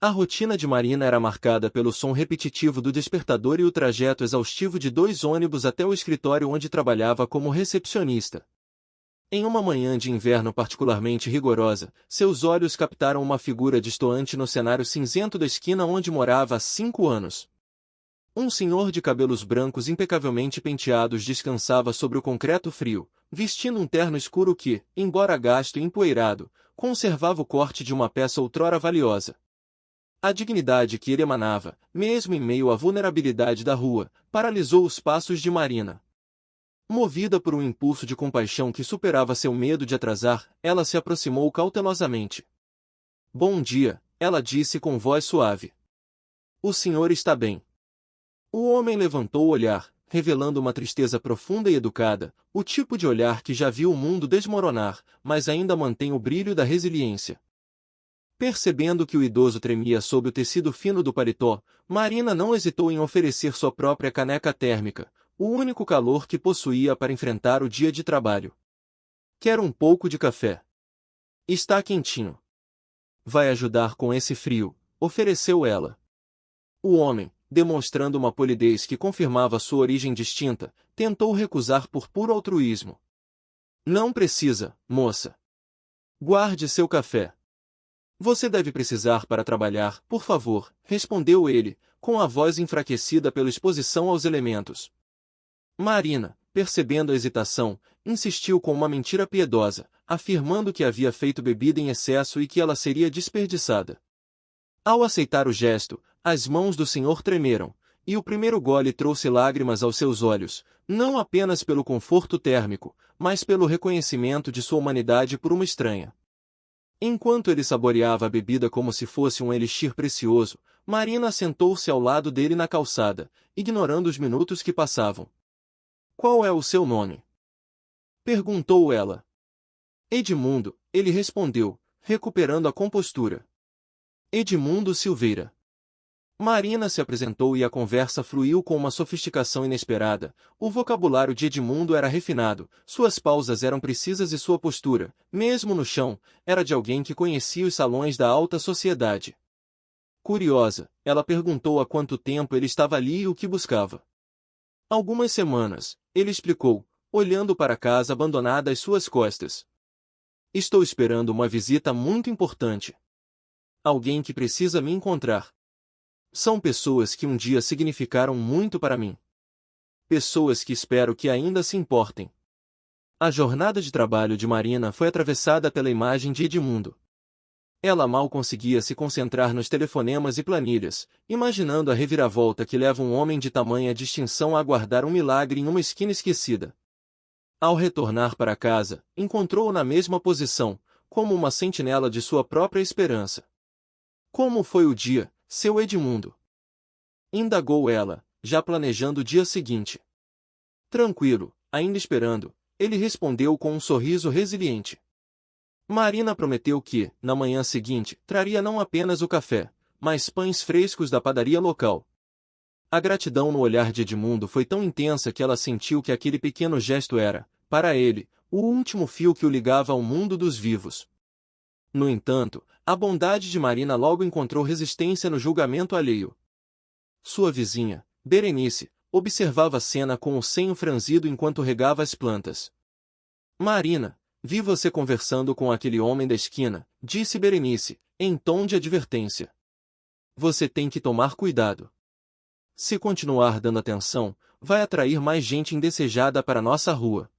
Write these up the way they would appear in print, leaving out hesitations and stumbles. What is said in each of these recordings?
A rotina de Marina era marcada pelo som repetitivo do despertador e o trajeto exaustivo de 2 ônibus até o escritório onde trabalhava como recepcionista. Em uma manhã de inverno particularmente rigorosa, seus olhos captaram uma figura destoante no cenário cinzento da esquina onde morava há 5 anos. Um senhor de cabelos brancos impecavelmente penteados descansava sobre o concreto frio, vestindo um terno escuro que, embora gasto e empoeirado, conservava o corte de uma peça outrora valiosa. A dignidade que ele emanava, mesmo em meio à vulnerabilidade da rua, paralisou os passos de Marina. Movida por um impulso de compaixão que superava seu medo de atrasar, ela se aproximou cautelosamente. "Bom dia", ela disse com voz suave. "O senhor está bem?" O homem levantou o olhar, revelando uma tristeza profunda e educada, o tipo de olhar que já viu o mundo desmoronar, mas ainda mantém o brilho da resiliência. Percebendo que o idoso tremia sob o tecido fino do paletó, Marina não hesitou em oferecer sua própria caneca térmica, o único calor que possuía para enfrentar o dia de trabalho. "Quer um pouco de café? Está quentinho. Vai ajudar com esse frio", ofereceu ela. O homem, demonstrando uma polidez que confirmava sua origem distinta, tentou recusar por puro altruísmo. "Não precisa, moça. Guarde seu café. Você deve precisar para trabalhar, por favor", respondeu ele, com a voz enfraquecida pela exposição aos elementos. Marina, percebendo a hesitação, insistiu com uma mentira piedosa, afirmando que havia feito bebida em excesso e que ela seria desperdiçada. Ao aceitar o gesto, as mãos do senhor tremeram, e o primeiro gole trouxe lágrimas aos seus olhos, não apenas pelo conforto térmico, mas pelo reconhecimento de sua humanidade por uma estranha. Enquanto ele saboreava a bebida como se fosse um elixir precioso, Marina sentou-se ao lado dele na calçada, ignorando os minutos que passavam. "Qual é o seu nome?" perguntou ela. "Edmundo", ele respondeu, recuperando a compostura. "Edmundo Silveira." Marina se apresentou e a conversa fluiu com uma sofisticação inesperada. O vocabulário de Edmundo era refinado, suas pausas eram precisas e sua postura, mesmo no chão, era de alguém que conhecia os salões da alta sociedade. Curiosa, ela perguntou há quanto tempo ele estava ali e o que buscava. "Algumas semanas", ele explicou, olhando para a casa abandonada às suas costas. "Estou esperando uma visita muito importante. Alguém que precisa me encontrar. São pessoas que um dia significaram muito para mim. Pessoas que espero que ainda se importem." A jornada de trabalho de Marina foi atravessada pela imagem de Edmundo. Ela mal conseguia se concentrar nos telefonemas e planilhas, imaginando a reviravolta que leva um homem de tamanha distinção a aguardar um milagre em uma esquina esquecida. Ao retornar para casa, encontrou-o na mesma posição, como uma sentinela de sua própria esperança. "Como foi o dia, seu Edmundo?" indagou ela, já planejando o dia seguinte. "Tranquilo, ainda esperando", ele respondeu com um sorriso resiliente. Marina prometeu que, na manhã seguinte, traria não apenas o café, mas pães frescos da padaria local. A gratidão no olhar de Edmundo foi tão intensa que ela sentiu que aquele pequeno gesto era, para ele, o último fio que o ligava ao mundo dos vivos. No entanto, a bondade de Marina logo encontrou resistência no julgamento alheio. Sua vizinha, Berenice, observava a cena com o senho franzido enquanto regava as plantas. "Marina, vi você conversando com aquele homem da esquina", disse Berenice, em tom de advertência. "Você tem que tomar cuidado. Se continuar dando atenção, vai atrair mais gente indesejada para nossa rua."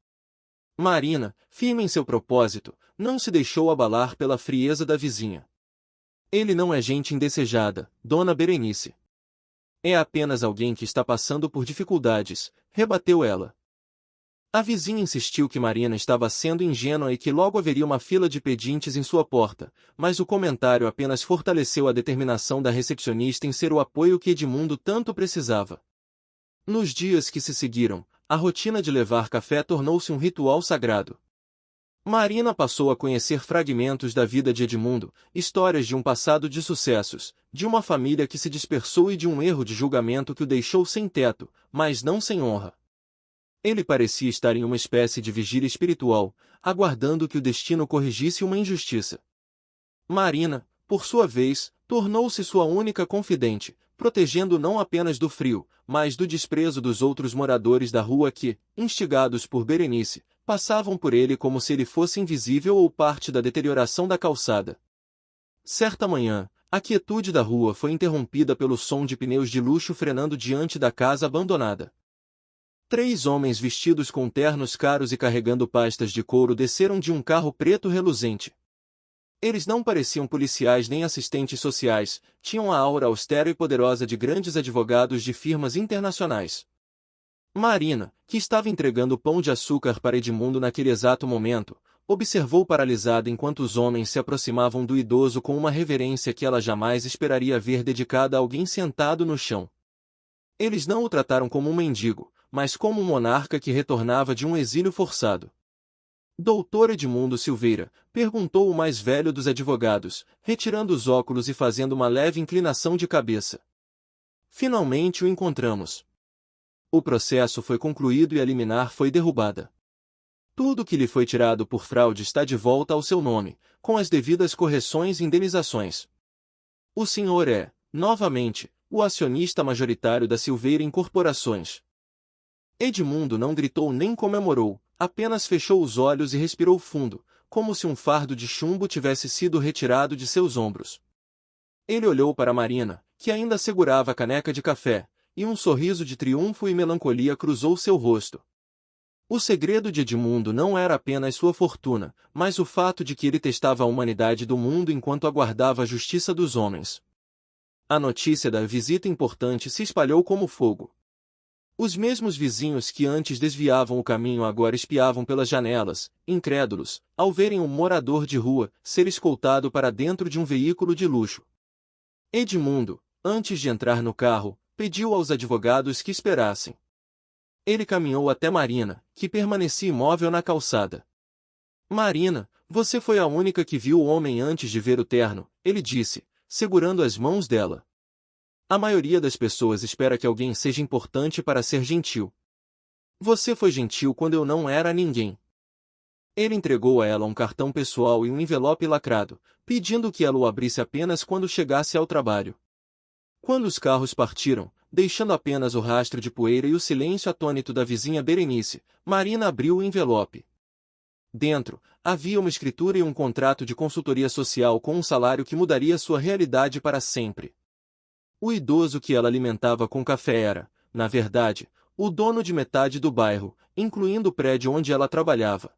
Marina, firme em seu propósito, não se deixou abalar pela frieza da vizinha. "Ele não é gente indesejada, dona Berenice. É apenas alguém que está passando por dificuldades", rebateu ela. A vizinha insistiu que Marina estava sendo ingênua e que logo haveria uma fila de pedintes em sua porta, mas o comentário apenas fortaleceu a determinação da recepcionista em ser o apoio que Edmundo tanto precisava. Nos dias que se seguiram, a rotina de levar café tornou-se um ritual sagrado. Marina passou a conhecer fragmentos da vida de Edmundo, histórias de um passado de sucessos, de uma família que se dispersou e de um erro de julgamento que o deixou sem teto, mas não sem honra. Ele parecia estar em uma espécie de vigília espiritual, aguardando que o destino corrigisse uma injustiça. Marina, por sua vez, Tornou-se sua única confidente, protegendo não apenas do frio, mas do desprezo dos outros moradores da rua que, instigados por Berenice, passavam por ele como se ele fosse invisível ou parte da deterioração da calçada. Certa manhã, a quietude da rua foi interrompida pelo som de pneus de luxo frenando diante da casa abandonada. 3 homens vestidos com ternos caros e carregando pastas de couro desceram de um carro preto reluzente. Eles não pareciam policiais nem assistentes sociais, tinham a aura austera e poderosa de grandes advogados de firmas internacionais. Marina, que estava entregando pão de açúcar para Edmundo naquele exato momento, observou paralisada enquanto os homens se aproximavam do idoso com uma reverência que ela jamais esperaria ver dedicada a alguém sentado no chão. Eles não o trataram como um mendigo, mas como um monarca que retornava de um exílio forçado. Doutor Edmundo Silveira, perguntou o mais velho dos advogados, retirando os óculos e fazendo uma leve inclinação de cabeça. Finalmente o encontramos. O processo foi concluído e a liminar foi derrubada. Tudo que lhe foi tirado por fraude está de volta ao seu nome, com as devidas correções e indenizações. O senhor é, novamente, o acionista majoritário da Silveira Incorporações. Edmundo não gritou nem comemorou, apenas fechou os olhos e respirou fundo, como se um fardo de chumbo tivesse sido retirado de seus ombros. Ele olhou para Marina, que ainda segurava a caneca de café, e um sorriso de triunfo e melancolia cruzou seu rosto. O segredo de Edmundo não era apenas sua fortuna, mas o fato de que ele testava a humanidade do mundo enquanto aguardava a justiça dos homens. A notícia da visita importante se espalhou como fogo. Os mesmos vizinhos que antes desviavam o caminho agora espiavam pelas janelas, incrédulos, ao verem um morador de rua ser escoltado para dentro de um veículo de luxo. Edmundo, antes de entrar no carro, pediu aos advogados que esperassem. Ele caminhou até Marina, que permanecia imóvel na calçada. Marina, você foi a única que viu o homem antes de ver o terno, ele disse, segurando as mãos dela. A maioria das pessoas espera que alguém seja importante para ser gentil. Você foi gentil quando eu não era ninguém. Ele entregou a ela um cartão pessoal e um envelope lacrado, pedindo que ela o abrisse apenas quando chegasse ao trabalho. Quando os carros partiram, deixando apenas o rastro de poeira e o silêncio atônito da vizinha Berenice, Marina abriu o envelope. Dentro, havia uma escritura e um contrato de consultoria social com um salário que mudaria sua realidade para sempre. O idoso que ela alimentava com café era, na verdade, o dono de metade do bairro, incluindo o prédio onde ela trabalhava.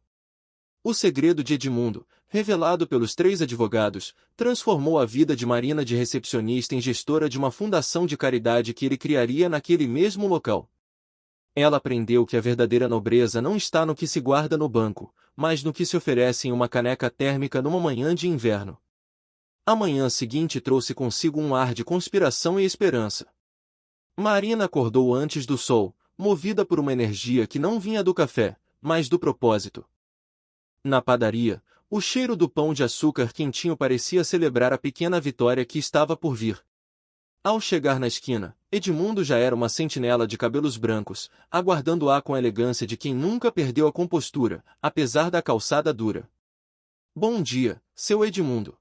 O segredo de Edmundo, revelado pelos 3 advogados, transformou a vida de Marina de recepcionista em gestora de uma fundação de caridade que ele criaria naquele mesmo local. Ela aprendeu que a verdadeira nobreza não está no que se guarda no banco, mas no que se oferece em uma caneca térmica numa manhã de inverno. A manhã seguinte trouxe consigo um ar de conspiração e esperança. Marina acordou antes do sol, movida por uma energia que não vinha do café, mas do propósito. Na padaria, o cheiro do pão de açúcar quentinho parecia celebrar a pequena vitória que estava por vir. Ao chegar na esquina, Edmundo já era uma sentinela de cabelos brancos, aguardando-a com a elegância de quem nunca perdeu a compostura, apesar da calçada dura. Bom dia, seu Edmundo.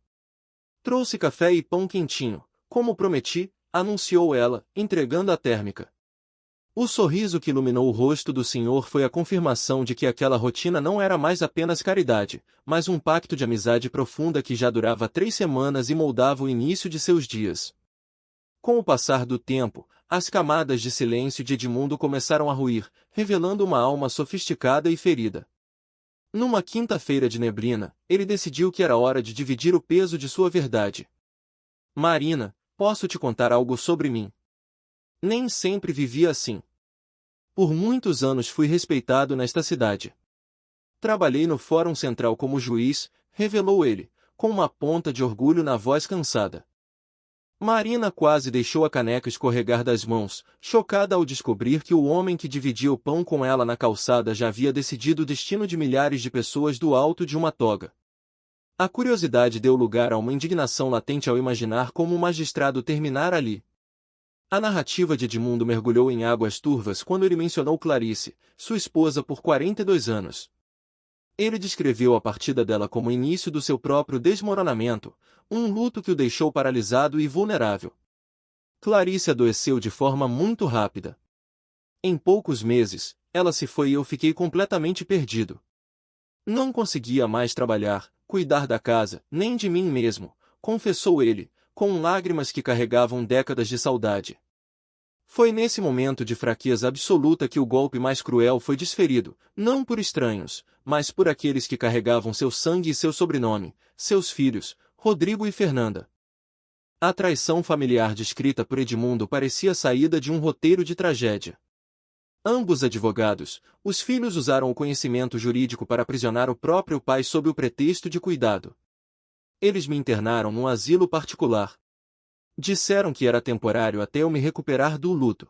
Trouxe café e pão quentinho, como prometi, anunciou ela, entregando a térmica. O sorriso que iluminou o rosto do senhor foi a confirmação de que aquela rotina não era mais apenas caridade, mas um pacto de amizade profunda que já durava 3 semanas e moldava o início de seus dias. Com o passar do tempo, as camadas de silêncio de Edmundo começaram a ruir, revelando uma alma sofisticada e ferida. Numa quinta-feira de neblina, ele decidiu que era hora de dividir o peso de sua verdade. Marina, posso te contar algo sobre mim? Nem sempre vivi assim. Por muitos anos fui respeitado nesta cidade. Trabalhei no Fórum Central como juiz, revelou ele, com uma ponta de orgulho na voz cansada. Marina quase deixou a caneca escorregar das mãos, chocada ao descobrir que o homem que dividia o pão com ela na calçada já havia decidido o destino de milhares de pessoas do alto de uma toga. A curiosidade deu lugar a uma indignação latente ao imaginar como o magistrado terminara ali. A narrativa de Edmundo mergulhou em águas turvas quando ele mencionou Clarice, sua esposa por 42 anos. Ele descreveu a partida dela como o início do seu próprio desmoronamento, um luto que o deixou paralisado e vulnerável. Clarice adoeceu de forma muito rápida. Em poucos meses, ela se foi e eu fiquei completamente perdido. Não conseguia mais trabalhar, cuidar da casa, nem de mim mesmo, confessou ele, com lágrimas que carregavam décadas de saudade. Foi nesse momento de fraqueza absoluta que o golpe mais cruel foi desferido, não por estranhos, mas por aqueles que carregavam seu sangue e seu sobrenome, seus filhos, Rodrigo e Fernanda. A traição familiar descrita por Edmundo parecia saída de um roteiro de tragédia. Ambos advogados, os filhos usaram o conhecimento jurídico para aprisionar o próprio pai sob o pretexto de cuidado. Eles me internaram num asilo particular. Disseram que era temporário até eu me recuperar do luto.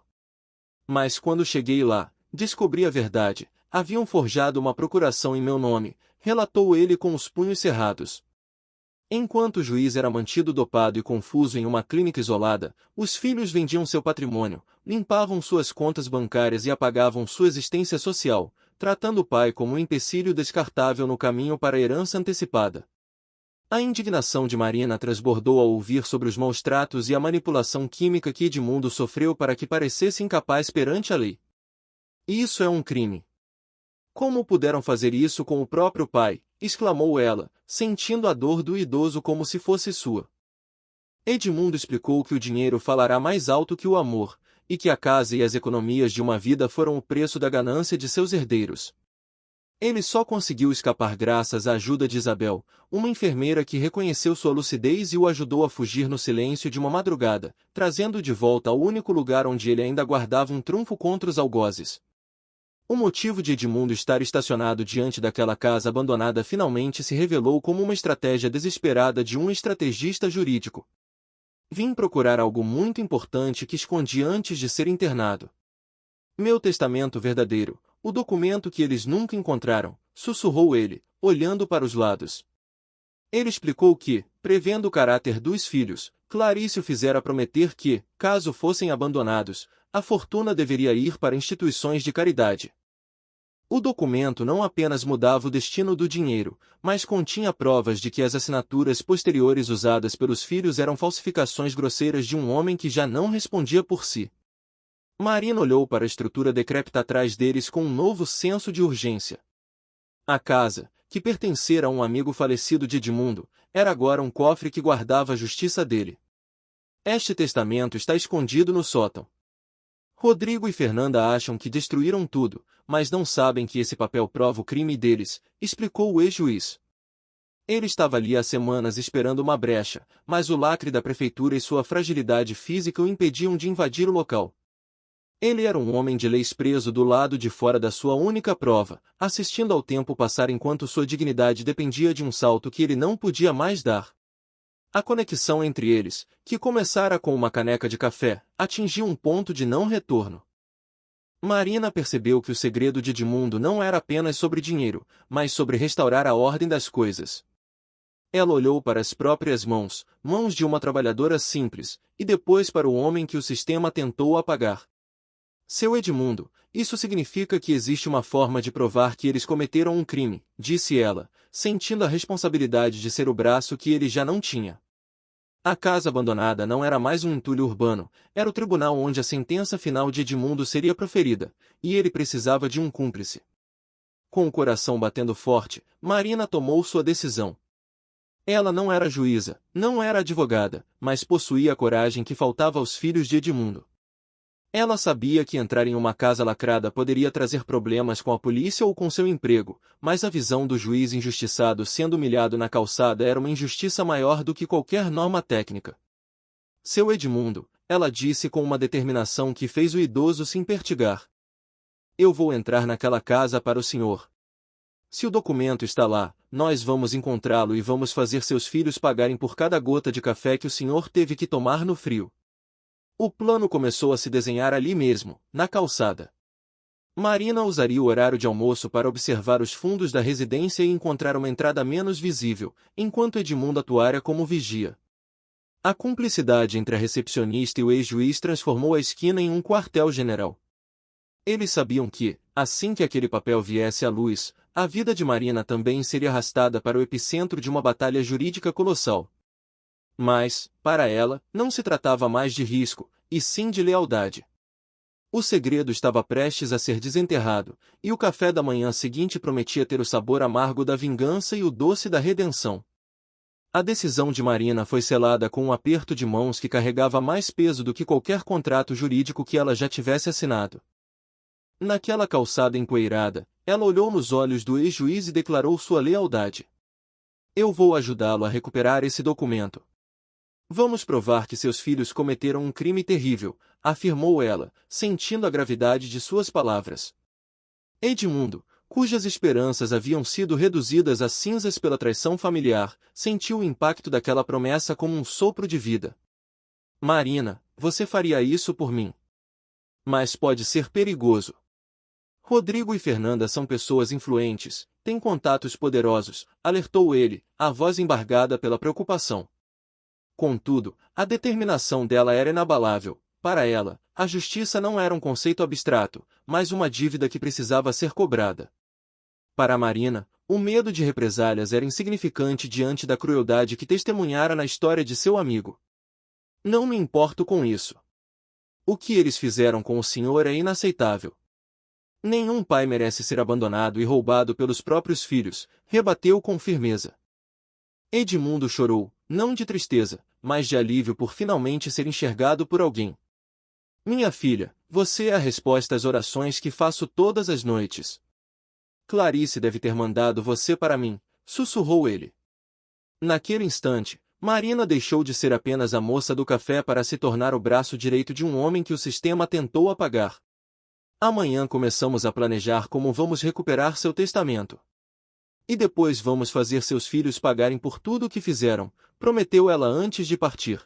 Mas quando cheguei lá, descobri a verdade. Haviam forjado uma procuração em meu nome, relatou ele com os punhos cerrados. Enquanto o juiz era mantido dopado e confuso em uma clínica isolada, os filhos vendiam seu patrimônio, limpavam suas contas bancárias e apagavam sua existência social, tratando o pai como um empecilho descartável no caminho para a herança antecipada. A indignação de Marina transbordou ao ouvir sobre os maus tratos e a manipulação química que Edmundo sofreu para que parecesse incapaz perante a lei. Isso é um crime. Como puderam fazer isso com o próprio pai? Exclamou ela, sentindo a dor do idoso como se fosse sua. Edmundo explicou que o dinheiro falará mais alto que o amor, e que a casa e as economias de uma vida foram o preço da ganância de seus herdeiros. Ele só conseguiu escapar graças à ajuda de Isabel, uma enfermeira que reconheceu sua lucidez e o ajudou a fugir no silêncio de uma madrugada, trazendo de volta ao único lugar onde ele ainda guardava um trunfo contra os algozes. O motivo de Edmundo estar estacionado diante daquela casa abandonada finalmente se revelou como uma estratégia desesperada de um estrategista jurídico. Vim procurar algo muito importante que escondi antes de ser internado. Meu testamento verdadeiro, o documento que eles nunca encontraram, sussurrou ele, olhando para os lados. Ele explicou que, prevendo o caráter dos filhos, Clarice o fizera prometer que, caso fossem abandonados, a fortuna deveria ir para instituições de caridade. O documento não apenas mudava o destino do dinheiro, mas continha provas de que as assinaturas posteriores usadas pelos filhos eram falsificações grosseiras de um homem que já não respondia por si. Marina olhou para a estrutura decrépita atrás deles com um novo senso de urgência. A casa, que pertencera a um amigo falecido de Edmundo, era agora um cofre que guardava a justiça dele. Este testamento está escondido no sótão. Rodrigo e Fernanda acham que destruíram tudo, mas não sabem que esse papel prova o crime deles, explicou o ex-juiz. Ele estava ali há semanas esperando uma brecha, mas o lacre da prefeitura e sua fragilidade física o impediam de invadir o local. Ele era um homem de leis preso do lado de fora da sua única prova, assistindo ao tempo passar enquanto sua dignidade dependia de um salto que ele não podia mais dar. A conexão entre eles, que começara com uma caneca de café, atingiu um ponto de não retorno. Marina percebeu que o segredo de Edmundo não era apenas sobre dinheiro, mas sobre restaurar a ordem das coisas. Ela olhou para as próprias mãos, mãos de uma trabalhadora simples, e depois para o homem que o sistema tentou apagar. Seu Edmundo, isso significa que existe uma forma de provar que eles cometeram um crime, disse ela, sentindo a responsabilidade de ser o braço que ele já não tinha. A casa abandonada não era mais um entulho urbano, era o tribunal onde a sentença final de Edmundo seria proferida, e ele precisava de um cúmplice. Com o coração batendo forte, Marina tomou sua decisão. Ela não era juíza, não era advogada, mas possuía a coragem que faltava aos filhos de Edmundo. Ela sabia que entrar em uma casa lacrada poderia trazer problemas com a polícia ou com seu emprego, mas a visão do juiz injustiçado sendo humilhado na calçada era uma injustiça maior do que qualquer norma técnica. Seu Edmundo, ela disse com uma determinação que fez o idoso se impertigar. Eu vou entrar naquela casa para o senhor. Se o documento está lá, nós vamos encontrá-lo e vamos fazer seus filhos pagarem por cada gota de café que o senhor teve que tomar no frio. O plano começou a se desenhar ali mesmo, na calçada. Marina usaria o horário de almoço para observar os fundos da residência e encontrar uma entrada menos visível, enquanto Edmundo atuara como vigia. A cumplicidade entre a recepcionista e o ex-juiz transformou a esquina em um quartel-general. Eles sabiam que, assim que aquele papel viesse à luz, a vida de Marina também seria arrastada para o epicentro de uma batalha jurídica colossal. Mas, para ela, não se tratava mais de risco, e sim de lealdade. O segredo estava prestes a ser desenterrado, e o café da manhã seguinte prometia ter o sabor amargo da vingança e o doce da redenção. A decisão de Marina foi selada com um aperto de mãos que carregava mais peso do que qualquer contrato jurídico que ela já tivesse assinado. Naquela calçada empoeirada, ela olhou nos olhos do ex-juiz e declarou sua lealdade. Eu vou ajudá-lo a recuperar esse documento. Vamos provar que seus filhos cometeram um crime terrível, afirmou ela, sentindo a gravidade de suas palavras. Edmundo, cujas esperanças haviam sido reduzidas a cinzas pela traição familiar, sentiu o impacto daquela promessa como um sopro de vida. Marina, você faria isso por mim. Mas pode ser perigoso. Rodrigo e Fernanda são pessoas influentes, têm contatos poderosos, alertou ele, a voz embargada pela preocupação. Contudo, a determinação dela era inabalável. Para ela, a justiça não era um conceito abstrato, mas uma dívida que precisava ser cobrada. Para Marina, o medo de represálias era insignificante diante da crueldade que testemunhara na história de seu amigo. Não me importo com isso. O que eles fizeram com o senhor é inaceitável. Nenhum pai merece ser abandonado e roubado pelos próprios filhos, rebateu com firmeza. Edmundo chorou, não de tristeza, mas de alívio por finalmente ser enxergado por alguém. Minha filha, você é a resposta às orações que faço todas as noites. Clarice deve ter mandado você para mim, sussurrou ele. Naquele instante, Marina deixou de ser apenas a moça do café para se tornar o braço direito de um homem que o sistema tentou apagar. Amanhã começamos a planejar como vamos recuperar seu testamento. E depois vamos fazer seus filhos pagarem por tudo o que fizeram, prometeu ela antes de partir.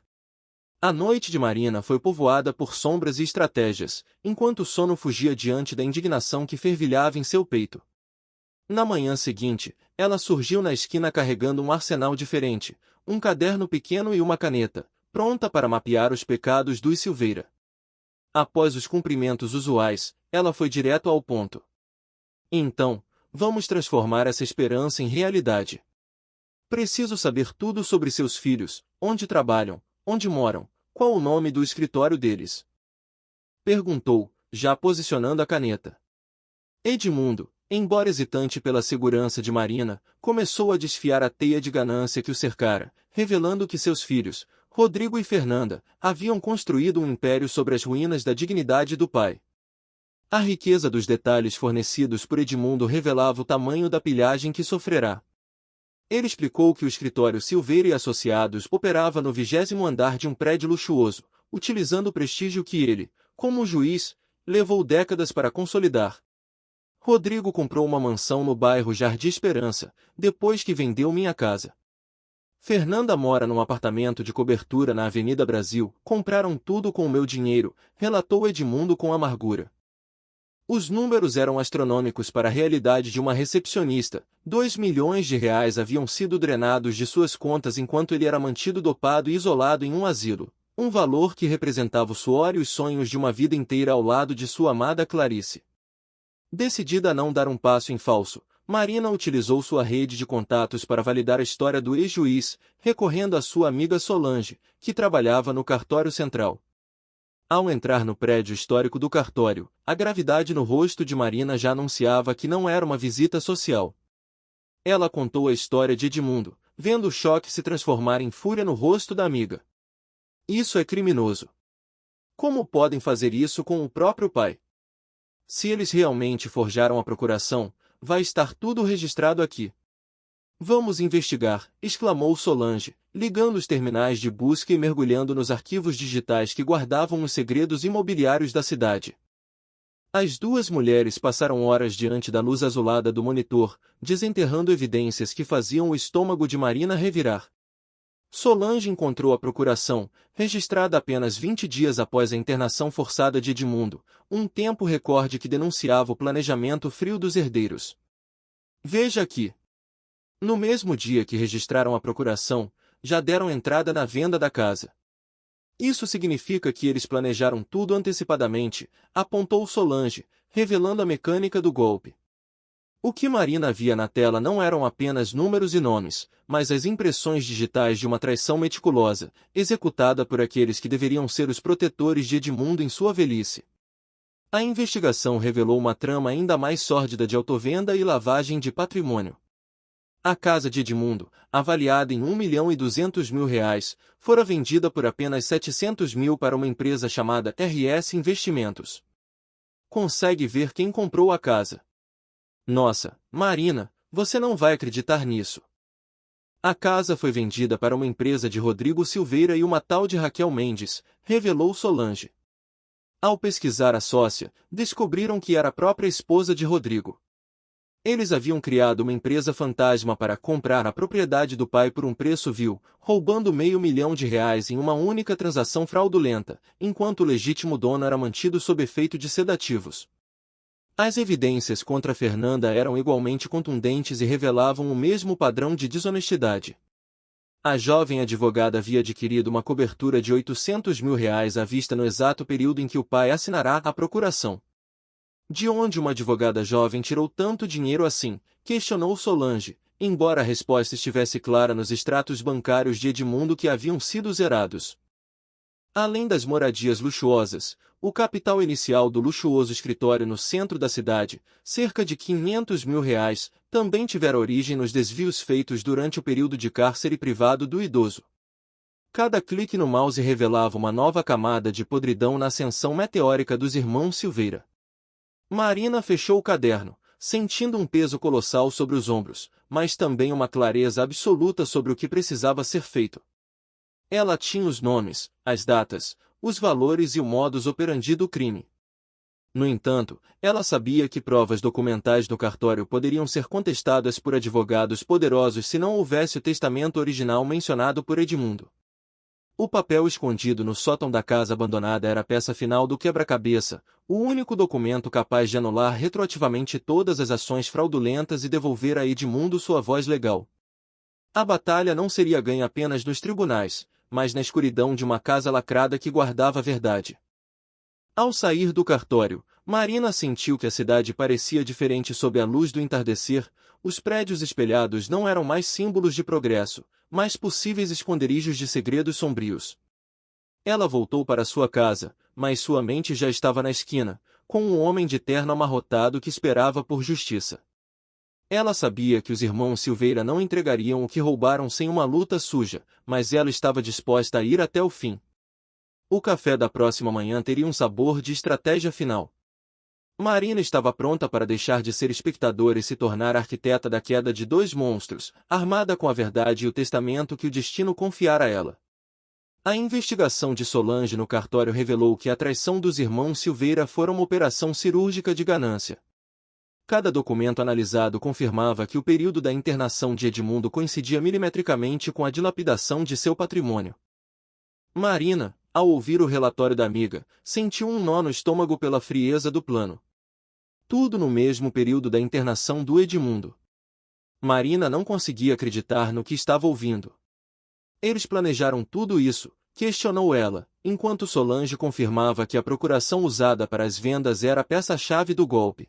A noite de Marina foi povoada por sombras e estratégias, enquanto o sono fugia diante da indignação que fervilhava em seu peito. Na manhã seguinte, ela surgiu na esquina carregando um arsenal diferente, um caderno pequeno e uma caneta, pronta para mapear os pecados dos Silveira. Após os cumprimentos usuais, ela foi direto ao ponto. Então, vamos transformar essa esperança em realidade. Preciso saber tudo sobre seus filhos, onde trabalham, onde moram, qual o nome do escritório deles. Perguntou, já posicionando a caneta. Edmundo, embora hesitante pela segurança de Marina, começou a desfiar a teia de ganância que o cercara, revelando que seus filhos, Rodrigo e Fernanda, haviam construído um império sobre as ruínas da dignidade do pai. A riqueza dos detalhes fornecidos por Edmundo revelava o tamanho da pilhagem que sofrerá. Ele explicou que o escritório Silveira e Associados operava no 20º andar de um prédio luxuoso, utilizando o prestígio que ele, como juiz, levou décadas para consolidar. Rodrigo comprou uma mansão no bairro Jardim Esperança, depois que vendeu minha casa. Fernanda mora num apartamento de cobertura na Avenida Brasil. Compraram tudo com o meu dinheiro, relatou Edmundo com amargura. Os números eram astronômicos para a realidade de uma recepcionista. 2 milhões de reais haviam sido drenados de suas contas enquanto ele era mantido dopado e isolado em um asilo. Um valor que representava o suor e os sonhos de uma vida inteira ao lado de sua amada Clarice. Decidida a não dar um passo em falso, Marina utilizou sua rede de contatos para validar a história do ex-juiz, recorrendo à sua amiga Solange, que trabalhava no cartório central. Ao entrar no prédio histórico do cartório, a gravidade no rosto de Marina já anunciava que não era uma visita social. Ela contou a história de Edmundo, vendo o choque se transformar em fúria no rosto da amiga. Isso é criminoso. Como podem fazer isso com o próprio pai? Se eles realmente forjaram a procuração, vai estar tudo registrado aqui. Vamos investigar, exclamou Solange, ligando os terminais de busca e mergulhando nos arquivos digitais que guardavam os segredos imobiliários da cidade. As duas mulheres passaram horas diante da luz azulada do monitor, desenterrando evidências que faziam o estômago de Marina revirar. Solange encontrou a procuração, registrada apenas 20 dias após a internação forçada de Edmundo, um tempo recorde que denunciava o planejamento frio dos herdeiros. Veja aqui. No mesmo dia que registraram a procuração, já deram entrada na venda da casa. Isso significa que eles planejaram tudo antecipadamente, apontou Solange, revelando a mecânica do golpe. O que Marina via na tela não eram apenas números e nomes, mas as impressões digitais de uma traição meticulosa, executada por aqueles que deveriam ser os protetores de Edmundo em sua velhice. A investigação revelou uma trama ainda mais sórdida de autovenda e lavagem de patrimônio. A casa de Edmundo, avaliada em R$ 1.200.000, fora vendida por apenas 700 mil para uma empresa chamada RS Investimentos. Consegue ver quem comprou a casa? Nossa, Marina, você não vai acreditar nisso. A casa foi vendida para uma empresa de Rodrigo Silveira e uma tal de Raquel Mendes, revelou Solange. Ao pesquisar a sócia, descobriram que era a própria esposa de Rodrigo. Eles haviam criado uma empresa fantasma para comprar a propriedade do pai por um preço vil, roubando R$ 500.000 em uma única transação fraudulenta, enquanto o legítimo dono era mantido sob efeito de sedativos. As evidências contra Fernanda eram igualmente contundentes e revelavam o mesmo padrão de desonestidade. A jovem advogada havia adquirido uma cobertura de R$ 800.000 à vista no exato período em que o pai assinará a procuração. De onde uma advogada jovem tirou tanto dinheiro assim? Questionou Solange, embora a resposta estivesse clara nos extratos bancários de Edmundo que haviam sido zerados. Além das moradias luxuosas, o capital inicial do luxuoso escritório no centro da cidade, cerca de R$ 500.000, também tivera origem nos desvios feitos durante o período de cárcere privado do idoso. Cada clique no mouse revelava uma nova camada de podridão na ascensão meteórica dos irmãos Silveira. Marina fechou o caderno, sentindo um peso colossal sobre os ombros, mas também uma clareza absoluta sobre o que precisava ser feito. Ela tinha os nomes, as datas, os valores e o modus operandi do crime. No entanto, ela sabia que provas documentais no cartório poderiam ser contestadas por advogados poderosos se não houvesse o testamento original mencionado por Edmundo. O papel escondido no sótão da casa abandonada era a peça final do quebra-cabeça, o único documento capaz de anular retroativamente todas as ações fraudulentas e devolver a Edmundo sua voz legal. A batalha não seria ganha apenas nos tribunais, mas na escuridão de uma casa lacrada que guardava a verdade. Ao sair do cartório, Marina sentiu que a cidade parecia diferente sob a luz do entardecer. Os prédios espelhados não eram mais símbolos de progresso, mas possíveis esconderijos de segredos sombrios. Ela voltou para sua casa, mas sua mente já estava na esquina, com um homem de terno amarrotado que esperava por justiça. Ela sabia que os irmãos Silveira não entregariam o que roubaram sem uma luta suja, mas ela estava disposta a ir até o fim. O café da próxima manhã teria um sabor de estratégia final. Marina estava pronta para deixar de ser espectadora e se tornar arquiteta da queda de dois monstros, armada com a verdade e o testamento que o destino confiara a ela. A investigação de Solange no cartório revelou que a traição dos irmãos Silveira fora uma operação cirúrgica de ganância. Cada documento analisado confirmava que o período da internação de Edmundo coincidia milimetricamente com a dilapidação de seu patrimônio. Marina, ao ouvir o relatório da amiga, sentiu um nó no estômago pela frieza do plano. Tudo no mesmo período da internação do Edmundo. Marina não conseguia acreditar no que estava ouvindo. Eles planejaram tudo isso, questionou ela, enquanto Solange confirmava que a procuração usada para as vendas era a peça-chave do golpe.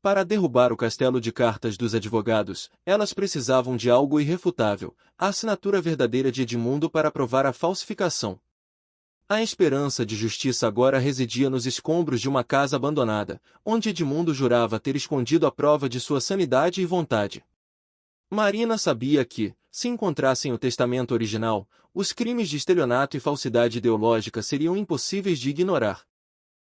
Para derrubar o castelo de cartas dos advogados, elas precisavam de algo irrefutável, a assinatura verdadeira de Edmundo para provar a falsificação. A esperança de justiça agora residia nos escombros de uma casa abandonada, onde Edmundo jurava ter escondido a prova de sua sanidade e vontade. Marina sabia que, se encontrassem o testamento original, os crimes de estelionato e falsidade ideológica seriam impossíveis de ignorar.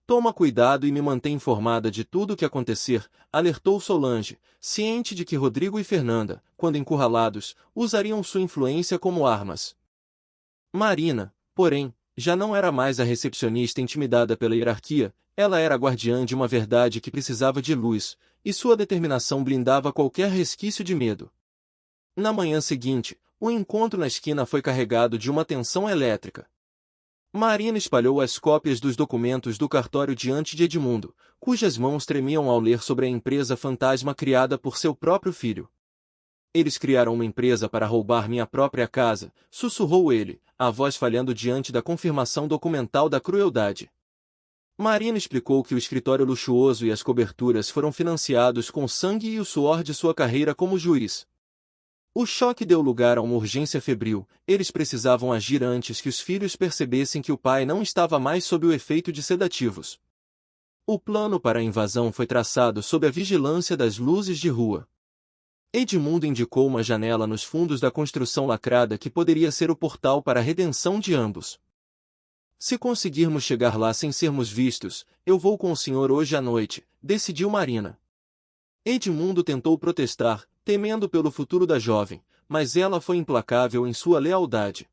Toma cuidado e me mantém informada de tudo o que acontecer, alertou Solange, ciente de que Rodrigo e Fernanda, quando encurralados, usariam sua influência como armas. Marina, porém, já não era mais a recepcionista intimidada pela hierarquia, ela era a guardiã de uma verdade que precisava de luz, e sua determinação blindava qualquer resquício de medo. Na manhã seguinte, o encontro na esquina foi carregado de uma tensão elétrica. Marina espalhou as cópias dos documentos do cartório diante de Edmundo, cujas mãos tremiam ao ler sobre a empresa fantasma criada por seu próprio filho. Eles criaram uma empresa para roubar minha própria casa, sussurrou ele, a voz falhando diante da confirmação documental da crueldade. Marina explicou que o escritório luxuoso e as coberturas foram financiados com o sangue e o suor de sua carreira como juiz. O choque deu lugar a uma urgência febril. Eles precisavam agir antes que os filhos percebessem que o pai não estava mais sob o efeito de sedativos. O plano para a invasão foi traçado sob a vigilância das luzes de rua. Edmundo indicou uma janela nos fundos da construção lacrada que poderia ser o portal para a redenção de ambos. Se conseguirmos chegar lá sem sermos vistos, eu vou com o senhor hoje à noite, decidiu Marina. Edmundo tentou protestar, temendo pelo futuro da jovem, mas ela foi implacável em sua lealdade.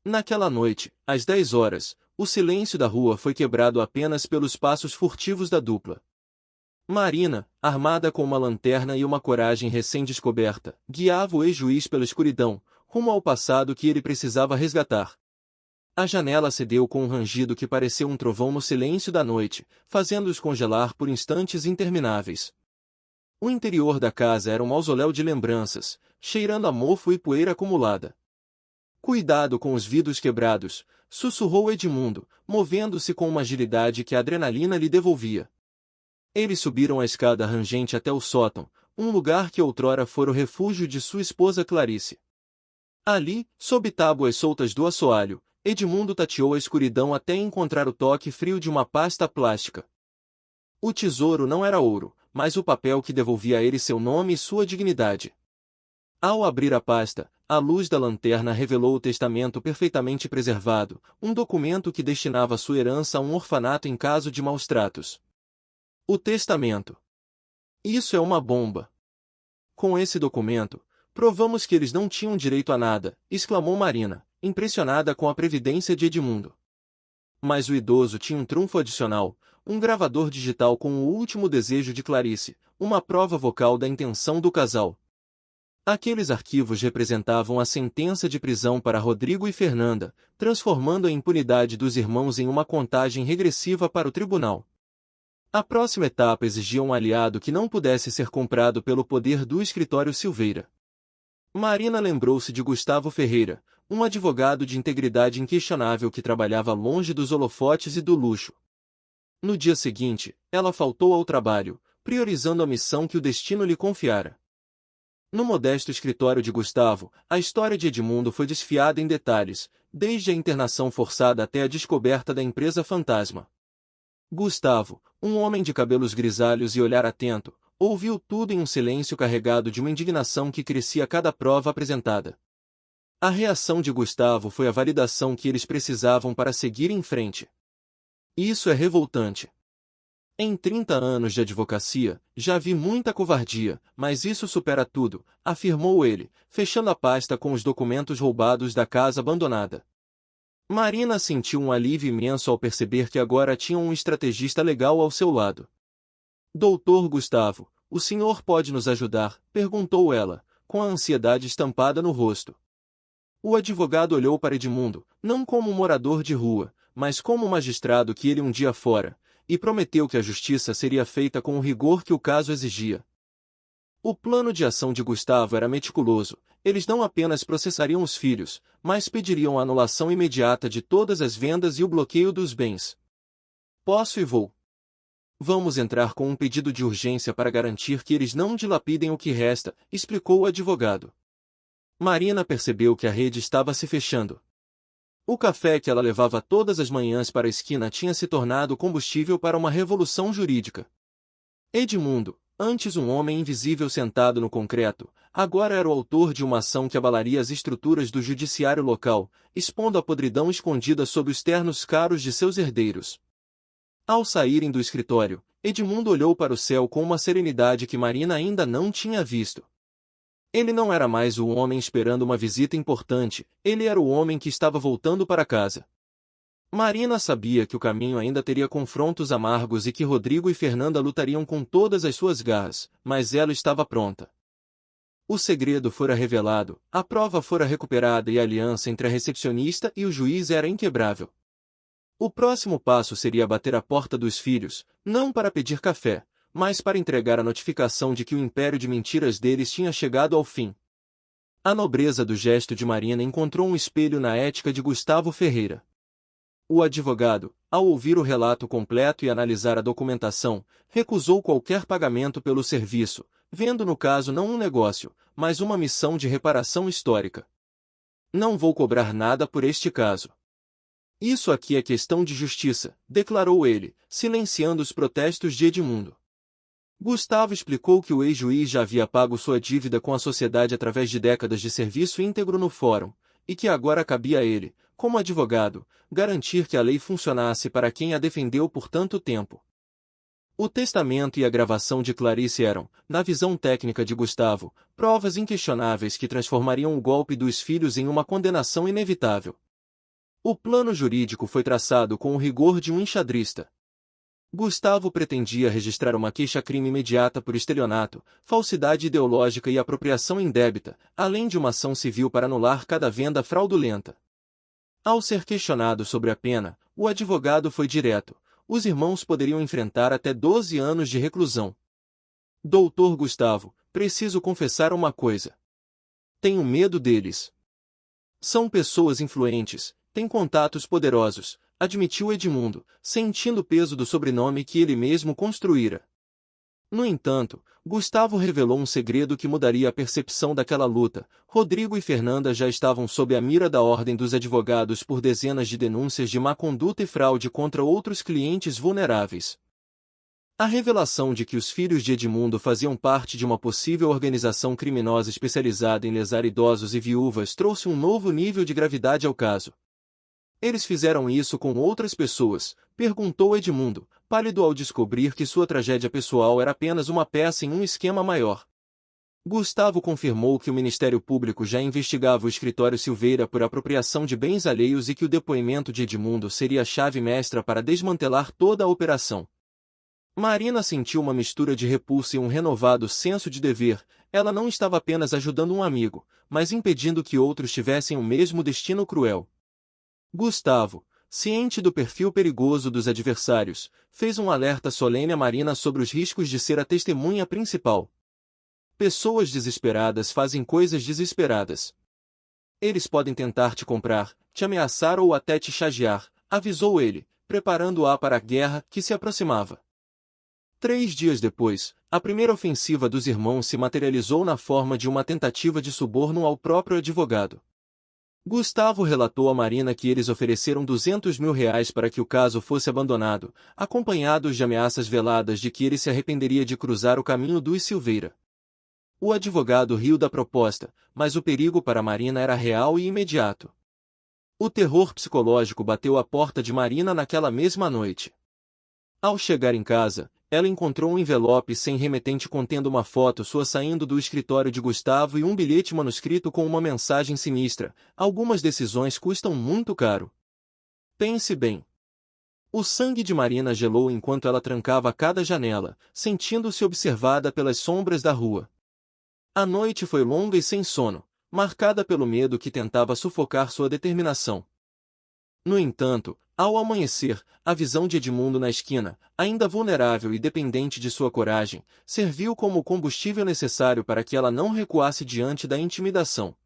Naquela noite, às 10 horas, o silêncio da rua foi quebrado apenas pelos passos furtivos da dupla. Marina, armada com uma lanterna e uma coragem recém-descoberta, guiava o ex-juiz pela escuridão, rumo ao passado que ele precisava resgatar. A janela cedeu com um rangido que pareceu um trovão no silêncio da noite, fazendo-os congelar por instantes intermináveis. O interior da casa era um mausoléu de lembranças, cheirando a mofo e poeira acumulada. Cuidado com os vidros quebrados, sussurrou Edmundo, movendo-se com uma agilidade que a adrenalina lhe devolvia. Eles subiram a escada rangente até o sótão, um lugar que outrora fora o refúgio de sua esposa Clarice. Ali, sob tábuas soltas do assoalho, Edmundo tateou a escuridão até encontrar o toque frio de uma pasta plástica. O tesouro não era ouro, mas o papel que devolvia a ele seu nome e sua dignidade. Ao abrir a pasta, a luz da lanterna revelou o testamento perfeitamente preservado, um documento que destinava sua herança a um orfanato em caso de maus tratos. O testamento. Isso é uma bomba. Com esse documento, provamos que eles não tinham direito a nada, exclamou Marina, impressionada com a previdência de Edmundo. Mas o idoso tinha um trunfo adicional, um gravador digital com o último desejo de Clarice, uma prova vocal da intenção do casal. Aqueles arquivos representavam a sentença de prisão para Rodrigo e Fernanda, transformando a impunidade dos irmãos em uma contagem regressiva para o tribunal. A próxima etapa exigia um aliado que não pudesse ser comprado pelo poder do escritório Silveira. Marina lembrou-se de Gustavo Ferreira, um advogado de integridade inquestionável que trabalhava longe dos holofotes e do luxo. No dia seguinte, ela faltou ao trabalho, priorizando a missão que o destino lhe confiara. No modesto escritório de Gustavo, a história de Edmundo foi desfiada em detalhes, desde a internação forçada até a descoberta da empresa fantasma. Gustavo, um homem de cabelos grisalhos e olhar atento, ouviu tudo em um silêncio carregado de uma indignação que crescia a cada prova apresentada. A reação de Gustavo foi a validação que eles precisavam para seguir em frente. Isso é revoltante. Em 30 anos de advocacia, já vi muita covardia, mas isso supera tudo, afirmou ele, fechando a pasta com os documentos roubados da casa abandonada. Marina sentiu um alívio imenso ao perceber que agora tinha um estrategista legal ao seu lado. Doutor Gustavo, o senhor pode nos ajudar? Perguntou ela, com a ansiedade estampada no rosto. O advogado olhou para Edmundo, não como um morador de rua, mas como um magistrado que ele um dia fora, e prometeu que a justiça seria feita com o rigor que o caso exigia. O plano de ação de Gustavo era meticuloso. Eles não apenas processariam os filhos, mas pediriam a anulação imediata de todas as vendas e o bloqueio dos bens. Posso e vou. Vamos entrar com um pedido de urgência para garantir que eles não dilapidem o que resta, explicou o advogado. Marina percebeu que a rede estava se fechando. O café que ela levava todas as manhãs para a esquina tinha se tornado combustível para uma revolução jurídica. Edmundo, antes um homem invisível sentado no concreto, agora era o autor de uma ação que abalaria as estruturas do judiciário local, expondo a podridão escondida sob os ternos caros de seus herdeiros. Ao saírem do escritório, Edmundo olhou para o céu com uma serenidade que Marina ainda não tinha visto. Ele não era mais o homem esperando uma visita importante, ele era o homem que estava voltando para casa. Marina sabia que o caminho ainda teria confrontos amargos e que Rodrigo e Fernanda lutariam com todas as suas garras, mas ela estava pronta. O segredo fora revelado, a prova fora recuperada e a aliança entre a recepcionista e o juiz era inquebrável. O próximo passo seria bater à porta dos filhos, não para pedir café, mas para entregar a notificação de que o império de mentiras deles tinha chegado ao fim. A nobreza do gesto de Marina encontrou um espelho na ética de Gustavo Ferreira. O advogado, ao ouvir o relato completo e analisar a documentação, recusou qualquer pagamento pelo serviço, vendo no caso não um negócio, mas uma missão de reparação histórica. Não vou cobrar nada por este caso. Isso aqui é questão de justiça, declarou ele, silenciando os protestos de Edmundo. Gustavo explicou que o ex-juiz já havia pago sua dívida com a sociedade através de décadas de serviço íntegro no fórum, e que agora cabia a ele, como advogado, garantir que a lei funcionasse para quem a defendeu por tanto tempo. O testamento e a gravação de Clarice eram, na visão técnica de Gustavo, provas inquestionáveis que transformariam o golpe dos filhos em uma condenação inevitável. O plano jurídico foi traçado com o rigor de um enxadrista. Gustavo pretendia registrar uma queixa-crime imediata por estelionato, falsidade ideológica e apropriação indébita, além de uma ação civil para anular cada venda fraudulenta. Ao ser questionado sobre a pena, o advogado foi direto. Os irmãos poderiam enfrentar até 12 anos de reclusão. Doutor Gustavo, preciso confessar uma coisa. Tenho medo deles. São pessoas influentes, têm contatos poderosos, admitiu Edmundo, sentindo o peso do sobrenome que ele mesmo construíra. No entanto, Gustavo revelou um segredo que mudaria a percepção daquela luta. Rodrigo e Fernanda já estavam sob a mira da Ordem dos Advogados por dezenas de denúncias de má conduta e fraude contra outros clientes vulneráveis. A revelação de que os filhos de Edmundo faziam parte de uma possível organização criminosa especializada em lesar idosos e viúvas trouxe um novo nível de gravidade ao caso. Eles fizeram isso com outras pessoas, perguntou Edmundo, pálido ao descobrir que sua tragédia pessoal era apenas uma peça em um esquema maior. Gustavo confirmou que o Ministério Público já investigava o escritório Silveira por apropriação de bens alheios e que o depoimento de Edmundo seria a chave mestra para desmantelar toda a operação. Marina sentiu uma mistura de repulsa e um renovado senso de dever. Ela não estava apenas ajudando um amigo, mas impedindo que outros tivessem o mesmo destino cruel. Gustavo, ciente do perfil perigoso dos adversários, fez um alerta solene a Marina sobre os riscos de ser a testemunha principal. Pessoas desesperadas fazem coisas desesperadas. Eles podem tentar te comprar, te ameaçar ou até te chatear, avisou ele, preparando-a para a guerra que se aproximava. 3 dias depois, a primeira ofensiva dos irmãos se materializou na forma de uma tentativa de suborno ao próprio advogado. Gustavo relatou a Marina que eles ofereceram R$200 mil para que o caso fosse abandonado, acompanhados de ameaças veladas de que ele se arrependeria de cruzar o caminho dos Silveira. O advogado riu da proposta, mas o perigo para Marina era real e imediato. O terror psicológico bateu à porta de Marina naquela mesma noite. Ao chegar em casa, ela encontrou um envelope sem remetente contendo uma foto sua saindo do escritório de Gustavo e um bilhete manuscrito com uma mensagem sinistra: algumas decisões custam muito caro. Pense bem. O sangue de Marina gelou enquanto ela trancava cada janela, sentindo-se observada pelas sombras da rua. A noite foi longa e sem sono, marcada pelo medo que tentava sufocar sua determinação. No entanto, ao amanhecer, a visão de Edmundo na esquina, ainda vulnerável e dependente de sua coragem, serviu como o combustível necessário para que ela não recuasse diante da intimidação.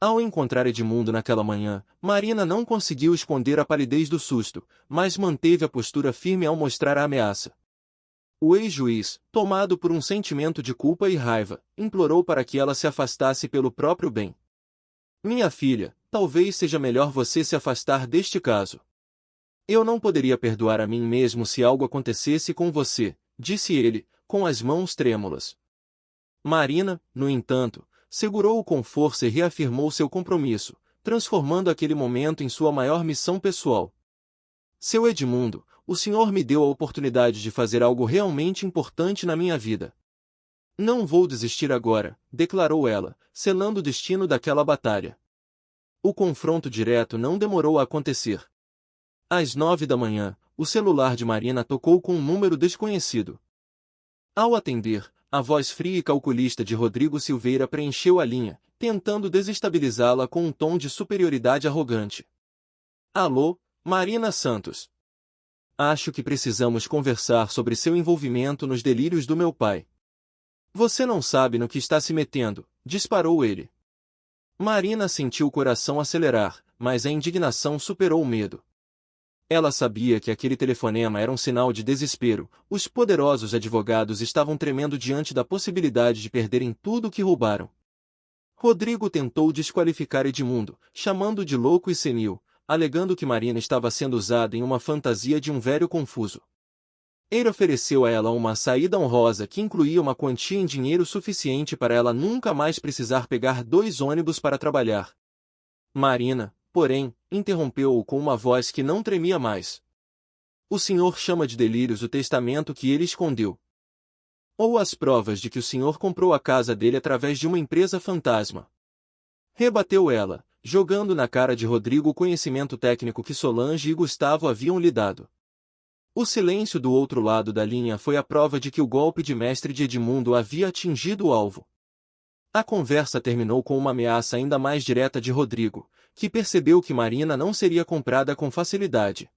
Ao encontrar Edmundo naquela manhã, Marina não conseguiu esconder a palidez do susto, mas manteve a postura firme ao mostrar a ameaça. O ex-juiz, tomado por um sentimento de culpa e raiva, implorou para que ela se afastasse pelo próprio bem. Minha filha, talvez seja melhor você se afastar deste caso. Eu não poderia perdoar a mim mesmo se algo acontecesse com você, disse ele, com as mãos trêmulas. Marina, no entanto, segurou-o com força e reafirmou seu compromisso, transformando aquele momento em sua maior missão pessoal. Seu Edmundo, o senhor me deu a oportunidade de fazer algo realmente importante na minha vida. Não vou desistir agora, declarou ela, selando o destino daquela batalha. O confronto direto não demorou a acontecer. Às 9 da manhã, o celular de Marina tocou com um número desconhecido. Ao atender, a voz fria e calculista de Rodrigo Silveira preencheu a linha, tentando desestabilizá-la com um tom de superioridade arrogante. Alô, Marina Santos. Acho que precisamos conversar sobre seu envolvimento nos delírios do meu pai. Você não sabe no que está se metendo, disparou ele. Marina sentiu o coração acelerar, mas a indignação superou o medo. Ela sabia que aquele telefonema era um sinal de desespero. Os poderosos advogados estavam tremendo diante da possibilidade de perderem tudo o que roubaram. Rodrigo tentou desqualificar Edmundo, chamando-o de louco e senil, alegando que Marina estava sendo usada em uma fantasia de um velho confuso. Ele ofereceu a ela uma saída honrosa que incluía uma quantia em dinheiro suficiente para ela nunca mais precisar pegar 2 ônibus para trabalhar. Marina, porém, interrompeu-o com uma voz que não tremia mais. O senhor chama de delírios o testamento que ele escondeu. Ou as provas de que o senhor comprou a casa dele através de uma empresa fantasma. Rebateu ela, jogando na cara de Rodrigo o conhecimento técnico que Solange e Gustavo haviam lhe dado. O silêncio do outro lado da linha foi a prova de que o golpe de mestre de Edmundo havia atingido o alvo. A conversa terminou com uma ameaça ainda mais direta de Rodrigo, que percebeu que Marina não seria comprada com facilidade.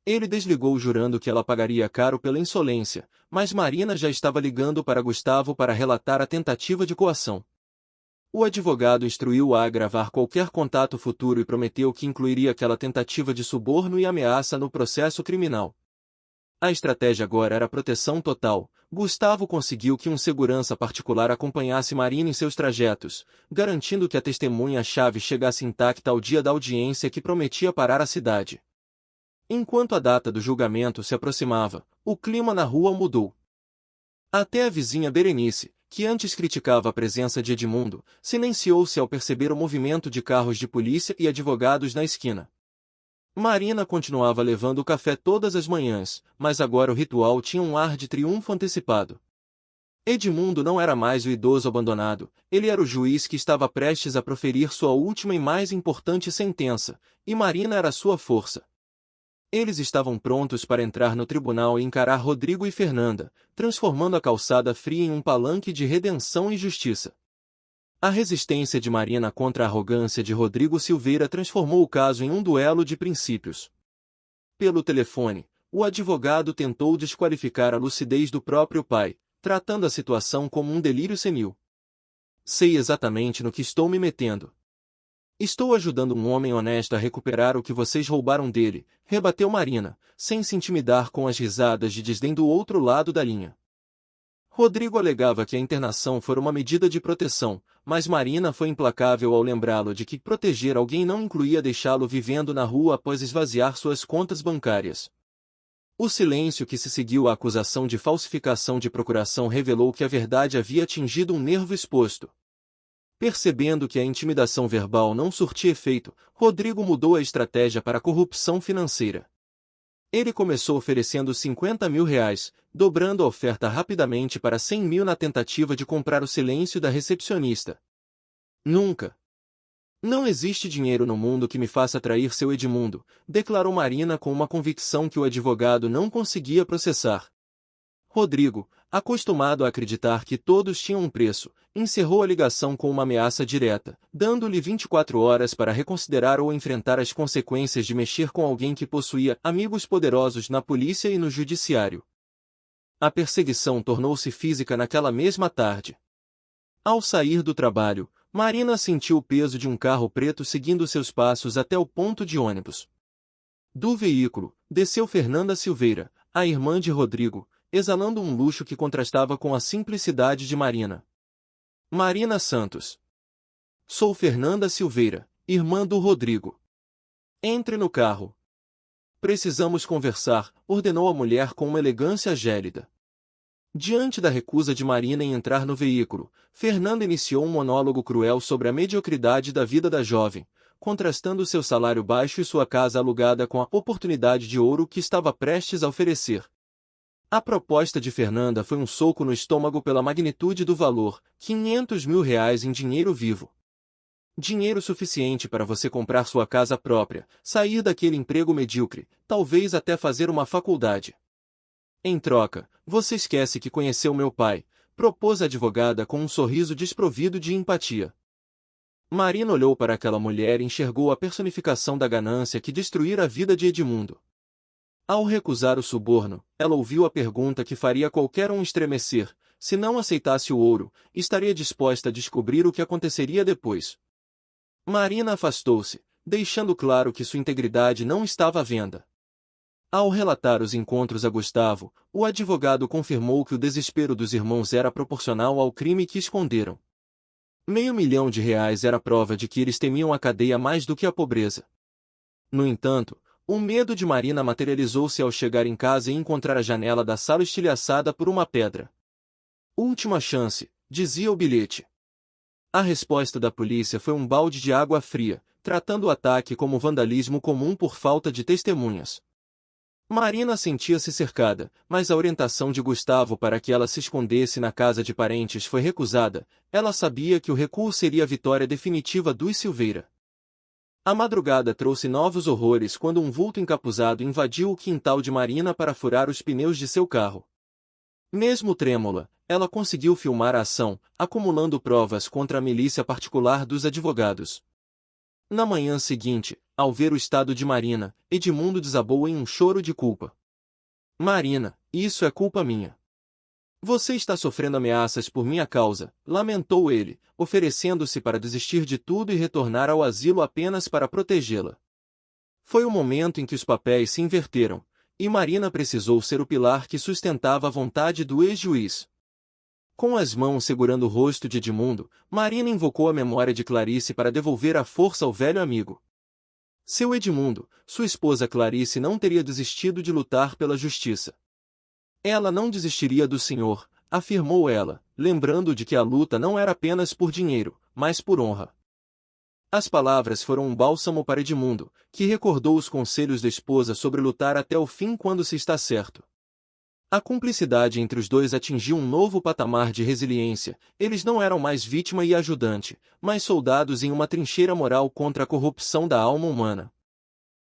Ele desligou jurando que ela pagaria caro pela insolência, mas Marina já estava ligando para Gustavo para relatar a tentativa de coação. O advogado instruiu-a a gravar qualquer contato futuro e prometeu que incluiria aquela tentativa de suborno e ameaça no processo criminal. A estratégia agora era proteção total. Gustavo conseguiu que um segurança particular acompanhasse Marina em seus trajetos, garantindo que a testemunha-chave chegasse intacta ao dia da audiência que prometia parar a cidade. Enquanto a data do julgamento se aproximava, o clima na rua mudou. Até a vizinha Berenice, que antes criticava a presença de Edmundo, silenciou-se ao perceber o movimento de carros de polícia e advogados na esquina. Marina continuava levando o café todas as manhãs, mas agora o ritual tinha um ar de triunfo antecipado. Edmundo não era mais o idoso abandonado, ele era o juiz que estava prestes a proferir sua última e mais importante sentença, e Marina era sua força. Eles estavam prontos para entrar no tribunal e encarar Rodrigo e Fernanda, transformando a calçada fria em um palanque de redenção e justiça. A resistência de Marina contra a arrogância de Rodrigo Silveira transformou o caso em um duelo de princípios. Pelo telefone, o advogado tentou desqualificar a lucidez do próprio pai, tratando a situação como um delírio senil. Sei exatamente no que estou me metendo. Estou ajudando um homem honesto a recuperar o que vocês roubaram dele, rebateu Marina, sem se intimidar com as risadas de desdém do outro lado da linha. Rodrigo alegava que a internação fora uma medida de proteção, mas Marina foi implacável ao lembrá-lo de que proteger alguém não incluía deixá-lo vivendo na rua após esvaziar suas contas bancárias. O silêncio que se seguiu à acusação de falsificação de procuração revelou que a verdade havia atingido um nervo exposto. Percebendo que a intimidação verbal não surtia efeito, Rodrigo mudou a estratégia para a corrupção financeira. Ele começou oferecendo 50 mil reais, dobrando a oferta rapidamente para 100 mil na tentativa de comprar o silêncio da recepcionista. Nunca. Não existe dinheiro no mundo que me faça trair seu Edmundo, declarou Marina com uma convicção que o advogado não conseguia processar. Rodrigo, acostumado a acreditar que todos tinham um preço, encerrou a ligação com uma ameaça direta, dando-lhe 24 horas para reconsiderar ou enfrentar as consequências de mexer com alguém que possuía amigos poderosos na polícia e no judiciário. A perseguição tornou-se física naquela mesma tarde. Ao sair do trabalho, Marina sentiu o peso de um carro preto seguindo seus passos até o ponto de ônibus. Do veículo, desceu Fernanda Silveira, a irmã de Rodrigo, exalando um luxo que contrastava com a simplicidade de Marina. Marina Santos. Sou Fernanda Silveira, irmã do Rodrigo. Entre no carro. Precisamos conversar, ordenou a mulher com uma elegância gélida. Diante da recusa de Marina em entrar no veículo, Fernanda iniciou um monólogo cruel sobre a mediocridade da vida da jovem, contrastando seu salário baixo e sua casa alugada com a oportunidade de ouro que estava prestes a oferecer. A proposta de Fernanda foi um soco no estômago pela magnitude do valor, 500 mil reais em dinheiro vivo. Dinheiro suficiente para você comprar sua casa própria, sair daquele emprego medíocre, talvez até fazer uma faculdade. Em troca, você esquece que conheceu meu pai, propôs a advogada com um sorriso desprovido de empatia. Marina olhou para aquela mulher e enxergou a personificação da ganância que destruíra a vida de Edmundo. Ao recusar o suborno, ela ouviu a pergunta que faria qualquer um estremecer: se não aceitasse o ouro, estaria disposta a descobrir o que aconteceria depois. Marina afastou-se, deixando claro que sua integridade não estava à venda. Ao relatar os encontros a Gustavo, o advogado confirmou que o desespero dos irmãos era proporcional ao crime que esconderam. R$ 500.000 era prova de que eles temiam a cadeia mais do que a pobreza. No entanto, o medo de Marina materializou-se ao chegar em casa e encontrar a janela da sala estilhaçada por uma pedra. Última chance, dizia o bilhete. A resposta da polícia foi um balde de água fria, tratando o ataque como vandalismo comum por falta de testemunhas. Marina sentia-se cercada, mas a orientação de Gustavo para que ela se escondesse na casa de parentes foi recusada. Ela sabia que o recuo seria a vitória definitiva dos Silveira. A madrugada trouxe novos horrores quando um vulto encapuzado invadiu o quintal de Marina para furar os pneus de seu carro. Mesmo trêmula, ela conseguiu filmar a ação, acumulando provas contra a milícia particular dos advogados. Na manhã seguinte, ao ver o estado de Marina, Edmundo desabou em um choro de culpa. Marina, isso é culpa minha. Você está sofrendo ameaças por minha causa, lamentou ele, oferecendo-se para desistir de tudo e retornar ao asilo apenas para protegê-la. Foi o momento em que os papéis se inverteram, e Marina precisou ser o pilar que sustentava a vontade do ex-juiz. Com as mãos segurando o rosto de Edmundo, Marina invocou a memória de Clarice para devolver a força ao velho amigo. Seu Edmundo, sua esposa Clarice não teria desistido de lutar pela justiça. Ela não desistiria do senhor, afirmou ela, lembrando de que a luta não era apenas por dinheiro, mas por honra. As palavras foram um bálsamo para Edmundo, que recordou os conselhos da esposa sobre lutar até o fim quando se está certo. A cumplicidade entre os dois atingiu um novo patamar de resiliência. Eles não eram mais vítima e ajudante, mas soldados em uma trincheira moral contra a corrupção da alma humana.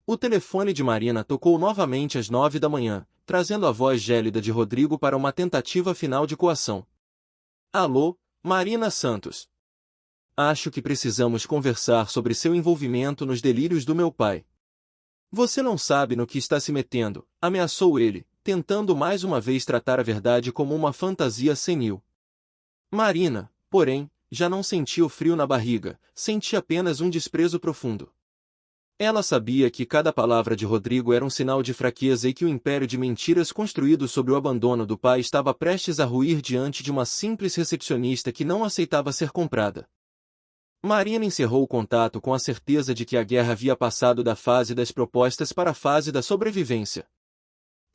O telefone de Marina tocou novamente às 9 da manhã, trazendo a voz gélida de Rodrigo para uma tentativa final de coação. Alô, Marina Santos. Acho que precisamos conversar sobre seu envolvimento nos delírios do meu pai. Você não sabe no que está se metendo, ameaçou ele, tentando mais uma vez tratar a verdade como uma fantasia senil. Marina, porém, já não sentia o frio na barriga, sentia apenas um desprezo profundo. Ela sabia que cada palavra de Rodrigo era um sinal de fraqueza e que o império de mentiras construído sobre o abandono do pai estava prestes a ruir diante de uma simples recepcionista que não aceitava ser comprada. Marina encerrou o contato com a certeza de que a guerra havia passado da fase das propostas para a fase da sobrevivência.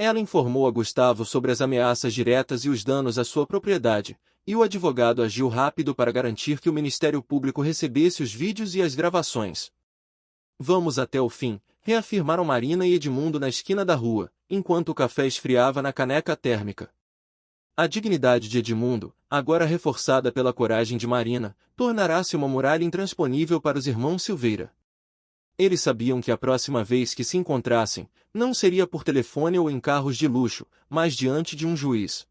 Ela informou a Gustavo sobre as ameaças diretas e os danos à sua propriedade, e o advogado agiu rápido para garantir que o Ministério Público recebesse os vídeos e as gravações. Vamos até o fim, reafirmaram Marina e Edmundo na esquina da rua, enquanto o café esfriava na caneca térmica. A dignidade de Edmundo, agora reforçada pela coragem de Marina, tornará-se uma muralha intransponível para os irmãos Silveira. Eles sabiam que a próxima vez que se encontrassem, não seria por telefone ou em carros de luxo, mas diante de um juiz.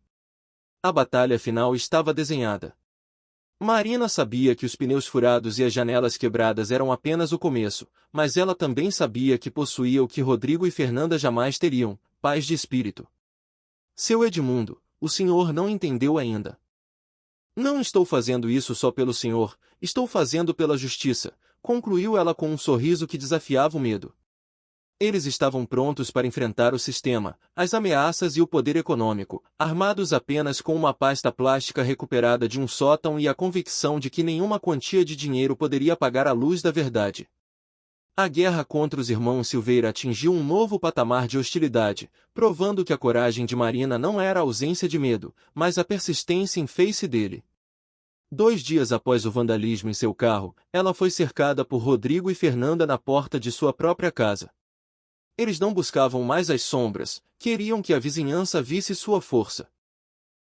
A batalha final estava desenhada. Marina sabia que os pneus furados e as janelas quebradas eram apenas o começo, mas ela também sabia que possuía o que Rodrigo e Fernanda jamais teriam, paz de espírito. Seu Edmundo, o senhor não entendeu ainda. Não estou fazendo isso só pelo senhor, estou fazendo pela justiça, concluiu ela com um sorriso que desafiava o medo. Eles estavam prontos para enfrentar o sistema, as ameaças e o poder econômico, armados apenas com uma pasta plástica recuperada de um sótão e a convicção de que nenhuma quantia de dinheiro poderia apagar a luz da verdade. A guerra contra os irmãos Silveira atingiu um novo patamar de hostilidade, provando que a coragem de Marina não era a ausência de medo, mas a persistência em face dele. 2 dias após o vandalismo em seu carro, ela foi cercada por Rodrigo e Fernanda na porta de sua própria casa. Eles não buscavam mais as sombras, queriam que a vizinhança visse sua força.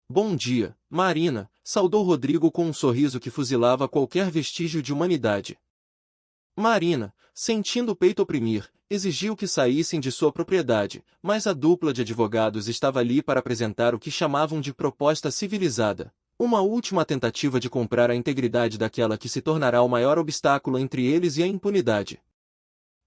Bom dia, Marina, saudou Rodrigo com um sorriso que fuzilava qualquer vestígio de humanidade. Marina, sentindo o peito oprimir, exigiu que saíssem de sua propriedade, mas a dupla de advogados estava ali para apresentar o que chamavam de proposta civilizada. Uma última tentativa de comprar a integridade daquela que se tornará o maior obstáculo entre eles e a impunidade.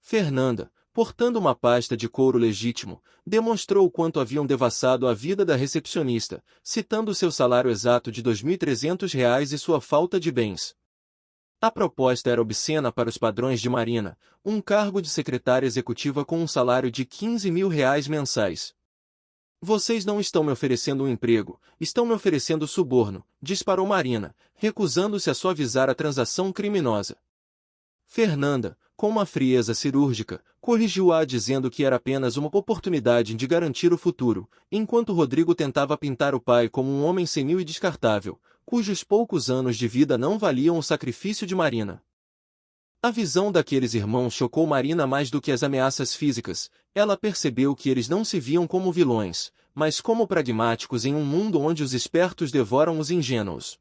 Fernanda, portando uma pasta de couro legítimo, demonstrou o quanto haviam devassado a vida da recepcionista, citando seu salário exato de R$ 2.300 e sua falta de bens. A proposta era obscena para os padrões de Marina, um cargo de secretária executiva com um salário de R$ 15.000 mensais. Vocês não estão me oferecendo um emprego, estão me oferecendo suborno, disparou Marina, recusando-se a suavizar a transação criminosa. Fernanda, com uma frieza cirúrgica, corrigiu-a dizendo que era apenas uma oportunidade de garantir o futuro, enquanto Rodrigo tentava pintar o pai como um homem senil e descartável, cujos poucos anos de vida não valiam o sacrifício de Marina. A visão daqueles irmãos chocou Marina mais do que as ameaças físicas. Ela percebeu que eles não se viam como vilões, mas como pragmáticos em um mundo onde os espertos devoram os ingênuos.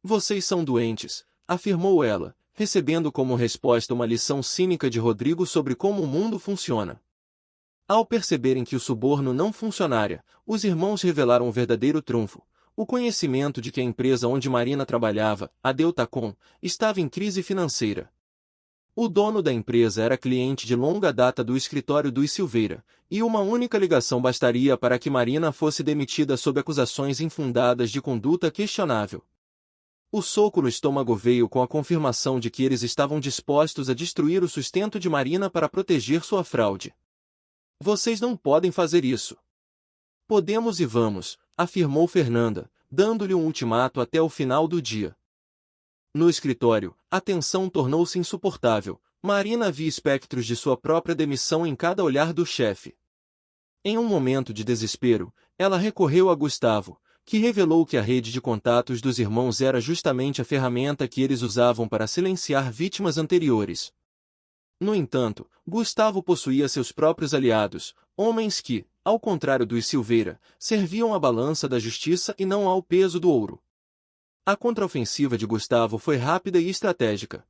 Vocês são doentes, afirmou ela, recebendo como resposta uma lição cínica de Rodrigo sobre como o mundo funciona. Ao perceberem que o suborno não funcionaria, os irmãos revelaram o verdadeiro trunfo. O conhecimento de que a empresa onde Marina trabalhava, a Deltacom, estava em crise financeira. O dono da empresa era cliente de longa data do escritório dos Silveira, e uma única ligação bastaria para que Marina fosse demitida sob acusações infundadas de conduta questionável. O soco no estômago veio com a confirmação de que eles estavam dispostos a destruir o sustento de Marina para proteger sua fraude. Vocês não podem fazer isso. Podemos e vamos, afirmou Fernanda, dando-lhe um ultimato até o final do dia. No escritório, a tensão tornou-se insuportável. Marina via espectros de sua própria demissão em cada olhar do chefe. Em um momento de desespero, ela recorreu a Gustavo, que revelou que a rede de contatos dos irmãos era justamente a ferramenta que eles usavam para silenciar vítimas anteriores. No entanto, Gustavo possuía seus próprios aliados, homens que, ao contrário dos Silveira, serviam à balança da justiça e não ao peso do ouro. A contraofensiva de Gustavo foi rápida e estratégica.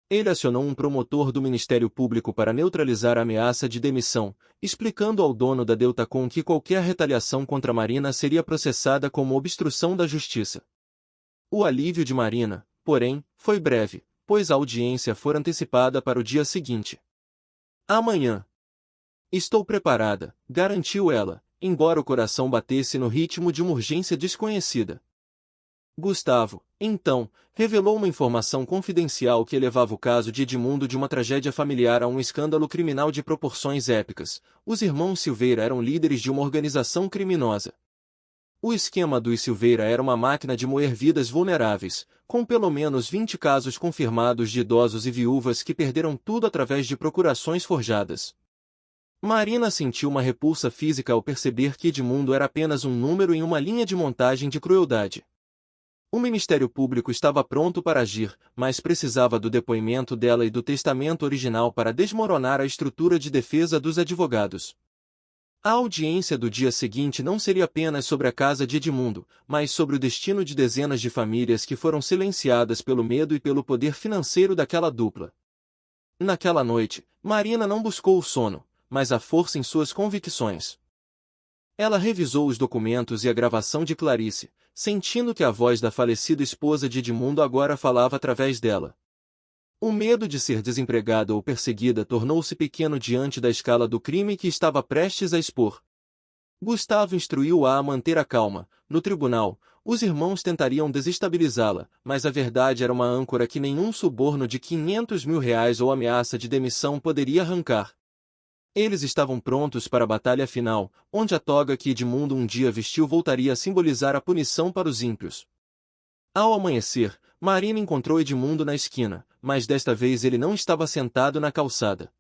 Ele acionou um promotor do Ministério Público para neutralizar a ameaça de demissão, explicando ao dono da Deltacom que qualquer retaliação contra Marina seria processada como obstrução da justiça. O alívio de Marina, porém, foi breve, pois a audiência fora antecipada para o dia seguinte. Amanhã. Estou preparada, garantiu ela, embora o coração batesse no ritmo de uma urgência desconhecida. Gustavo, então, revelou uma informação confidencial que elevava o caso de Edmundo de uma tragédia familiar a um escândalo criminal de proporções épicas. Os irmãos Silveira eram líderes de uma organização criminosa. O esquema dos Silveira era uma máquina de moer vidas vulneráveis, com pelo menos 20 casos confirmados de idosos e viúvas que perderam tudo através de procurações forjadas. Marina sentiu uma repulsa física ao perceber que Edmundo era apenas um número em uma linha de montagem de crueldade. O Ministério Público estava pronto para agir, mas precisava do depoimento dela e do testamento original para desmoronar a estrutura de defesa dos advogados. A audiência do dia seguinte não seria apenas sobre a casa de Edmundo, mas sobre o destino de dezenas de famílias que foram silenciadas pelo medo e pelo poder financeiro daquela dupla. Naquela noite, Marina não buscou o sono, mas a força em suas convicções. Ela revisou os documentos e a gravação de Clarice, sentindo que a voz da falecida esposa de Edmundo agora falava através dela. O medo de ser desempregada ou perseguida tornou-se pequeno diante da escala do crime que estava prestes a expor. Gustavo instruiu-a a manter a calma. No tribunal, os irmãos tentariam desestabilizá-la, mas a verdade era uma âncora que nenhum suborno de R$ 500.000 ou ameaça de demissão poderia arrancar. Eles estavam prontos para a batalha final, onde a toga que Edmundo um dia vestiu voltaria a simbolizar a punição para os ímpios. Ao amanhecer, Marina encontrou Edmundo na esquina, mas desta vez ele não estava sentado na calçada.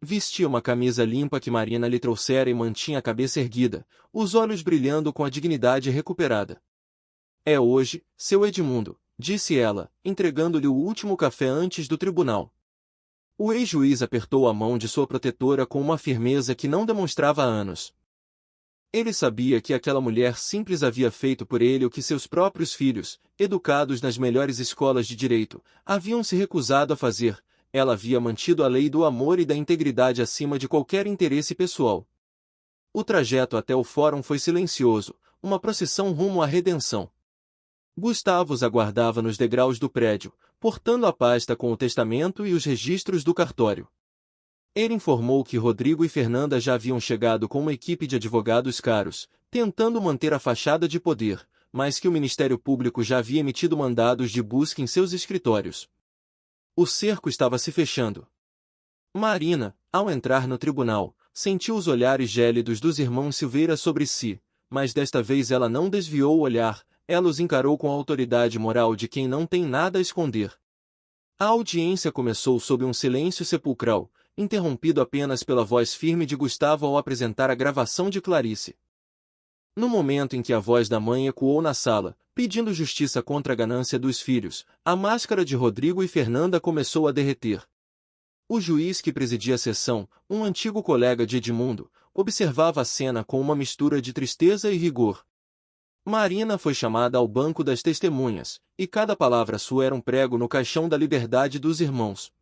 Vestia uma camisa limpa que Marina lhe trouxera e mantinha a cabeça erguida, os olhos brilhando com a dignidade recuperada. É hoje, seu Edmundo, disse ela, entregando-lhe o último café antes do tribunal. O ex-juiz apertou a mão de sua protetora com uma firmeza que não demonstrava há anos. Ele sabia que aquela mulher simples havia feito por ele o que seus próprios filhos, educados nas melhores escolas de direito, haviam se recusado a fazer. Ela havia mantido a lei do amor e da integridade acima de qualquer interesse pessoal. O trajeto até o fórum foi silencioso, uma procissão rumo à redenção. Gustavo os aguardava nos degraus do prédio, portando a pasta com o testamento e os registros do cartório. Ele informou que Rodrigo e Fernanda já haviam chegado com uma equipe de advogados caros, tentando manter a fachada de poder, mas que o Ministério Público já havia emitido mandados de busca em seus escritórios. O cerco estava se fechando. Marina, ao entrar no tribunal, sentiu os olhares gélidos dos irmãos Silveira sobre si, mas desta vez ela não desviou o olhar, ela os encarou com a autoridade moral de quem não tem nada a esconder. A audiência começou sob um silêncio sepulcral, interrompido apenas pela voz firme de Gustavo ao apresentar a gravação de Clarice. No momento em que a voz da mãe ecoou na sala, pedindo justiça contra a ganância dos filhos, a máscara de Rodrigo e Fernanda começou a derreter. O juiz que presidia a sessão, um antigo colega de Edmundo, observava a cena com uma mistura de tristeza e rigor. Marina foi chamada ao banco das testemunhas, e cada palavra sua era um prego no caixão da liberdade dos irmãos.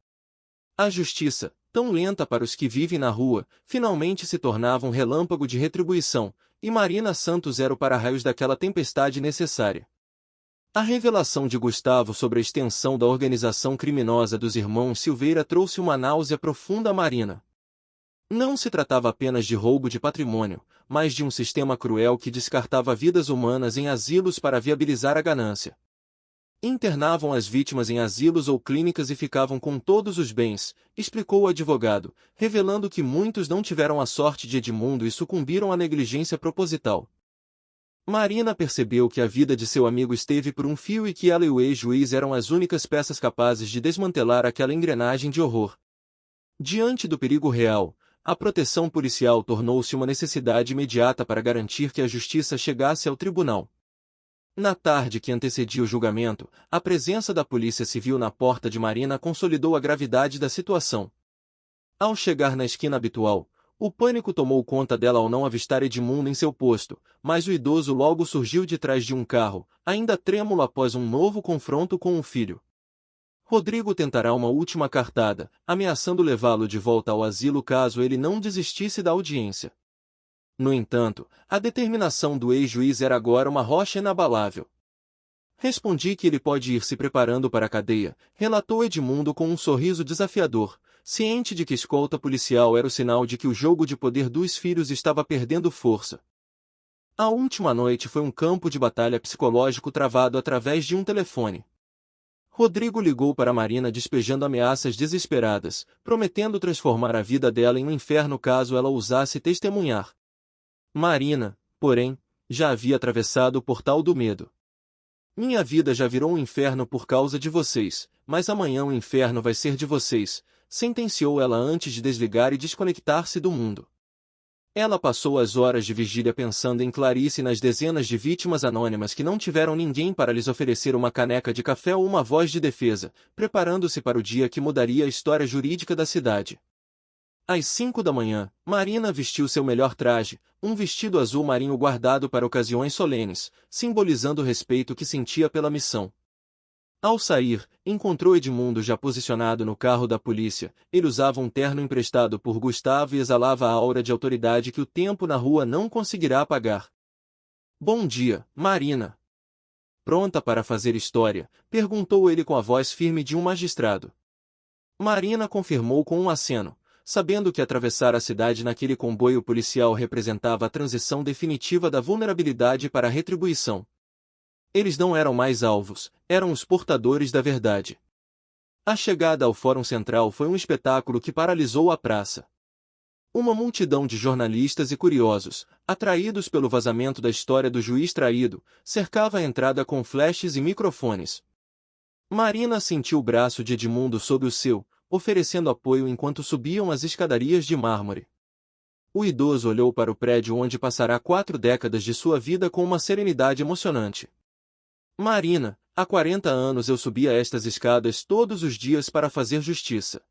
A justiça, tão lenta para os que vivem na rua, finalmente se tornava um relâmpago de retribuição, e Marina Santos era o para-raios daquela tempestade necessária. A revelação de Gustavo sobre a extensão da organização criminosa dos irmãos Silveira trouxe uma náusea profunda a Marina. Não se tratava apenas de roubo de patrimônio, mas de um sistema cruel que descartava vidas humanas em asilos para viabilizar a ganância. Internavam as vítimas em asilos ou clínicas e ficavam com todos os bens, explicou o advogado, revelando que muitos não tiveram a sorte de Edmundo e sucumbiram à negligência proposital. Marina percebeu que a vida de seu amigo esteve por um fio e que ela e o ex-juiz eram as únicas peças capazes de desmantelar aquela engrenagem de horror. Diante do perigo real, a proteção policial tornou-se uma necessidade imediata para garantir que a justiça chegasse ao tribunal. Na tarde que antecedia o julgamento, a presença da Polícia Civil na porta de Marina consolidou a gravidade da situação. Ao chegar na esquina habitual, o pânico tomou conta dela ao não avistar Edmundo em seu posto, mas o idoso logo surgiu de trás de um carro, ainda trêmulo após um novo confronto com o filho. Rodrigo tentará uma última cartada, ameaçando levá-lo de volta ao asilo caso ele não desistisse da audiência. No entanto, a determinação do ex-juiz era agora uma rocha inabalável. Respondi que ele pode ir se preparando para a cadeia, relatou Edmundo com um sorriso desafiador, ciente de que escolta policial era o sinal de que o jogo de poder dos filhos estava perdendo força. A última noite foi um campo de batalha psicológico travado através de um telefone. Rodrigo ligou para Marina despejando ameaças desesperadas, prometendo transformar a vida dela em um inferno caso ela ousasse testemunhar. Marina, porém, já havia atravessado o portal do medo. Minha vida já virou um inferno por causa de vocês, mas amanhã o inferno vai ser de vocês, sentenciou ela antes de desligar e desconectar-se do mundo. Ela passou as horas de vigília pensando em Clarice e nas dezenas de vítimas anônimas que não tiveram ninguém para lhes oferecer uma caneca de café ou uma voz de defesa, preparando-se para o dia que mudaria a história jurídica da cidade. Às 5 da manhã, Marina vestiu seu melhor traje, um vestido azul marinho guardado para ocasiões solenes, simbolizando o respeito que sentia pela missão. Ao sair, encontrou Edmundo já posicionado no carro da polícia. Ele usava um terno emprestado por Gustavo e exalava a aura de autoridade que o tempo na rua não conseguirá apagar. Bom dia, Marina. Pronta para fazer história? Perguntou ele com a voz firme de um magistrado. Marina confirmou com um aceno, sabendo que atravessar a cidade naquele comboio policial representava a transição definitiva da vulnerabilidade para a retribuição. Eles não eram mais alvos, eram os portadores da verdade. A chegada ao Fórum Central foi um espetáculo que paralisou a praça. Uma multidão de jornalistas e curiosos, atraídos pelo vazamento da história do juiz traído, cercava a entrada com flashes e microfones. Marina sentiu o braço de Edmundo sob o seu, oferecendo apoio enquanto subiam as escadarias de mármore. O idoso olhou para o prédio onde passará 4 décadas de sua vida com uma serenidade emocionante. Marina, há 40 anos eu subia estas escadas todos os dias para fazer justiça.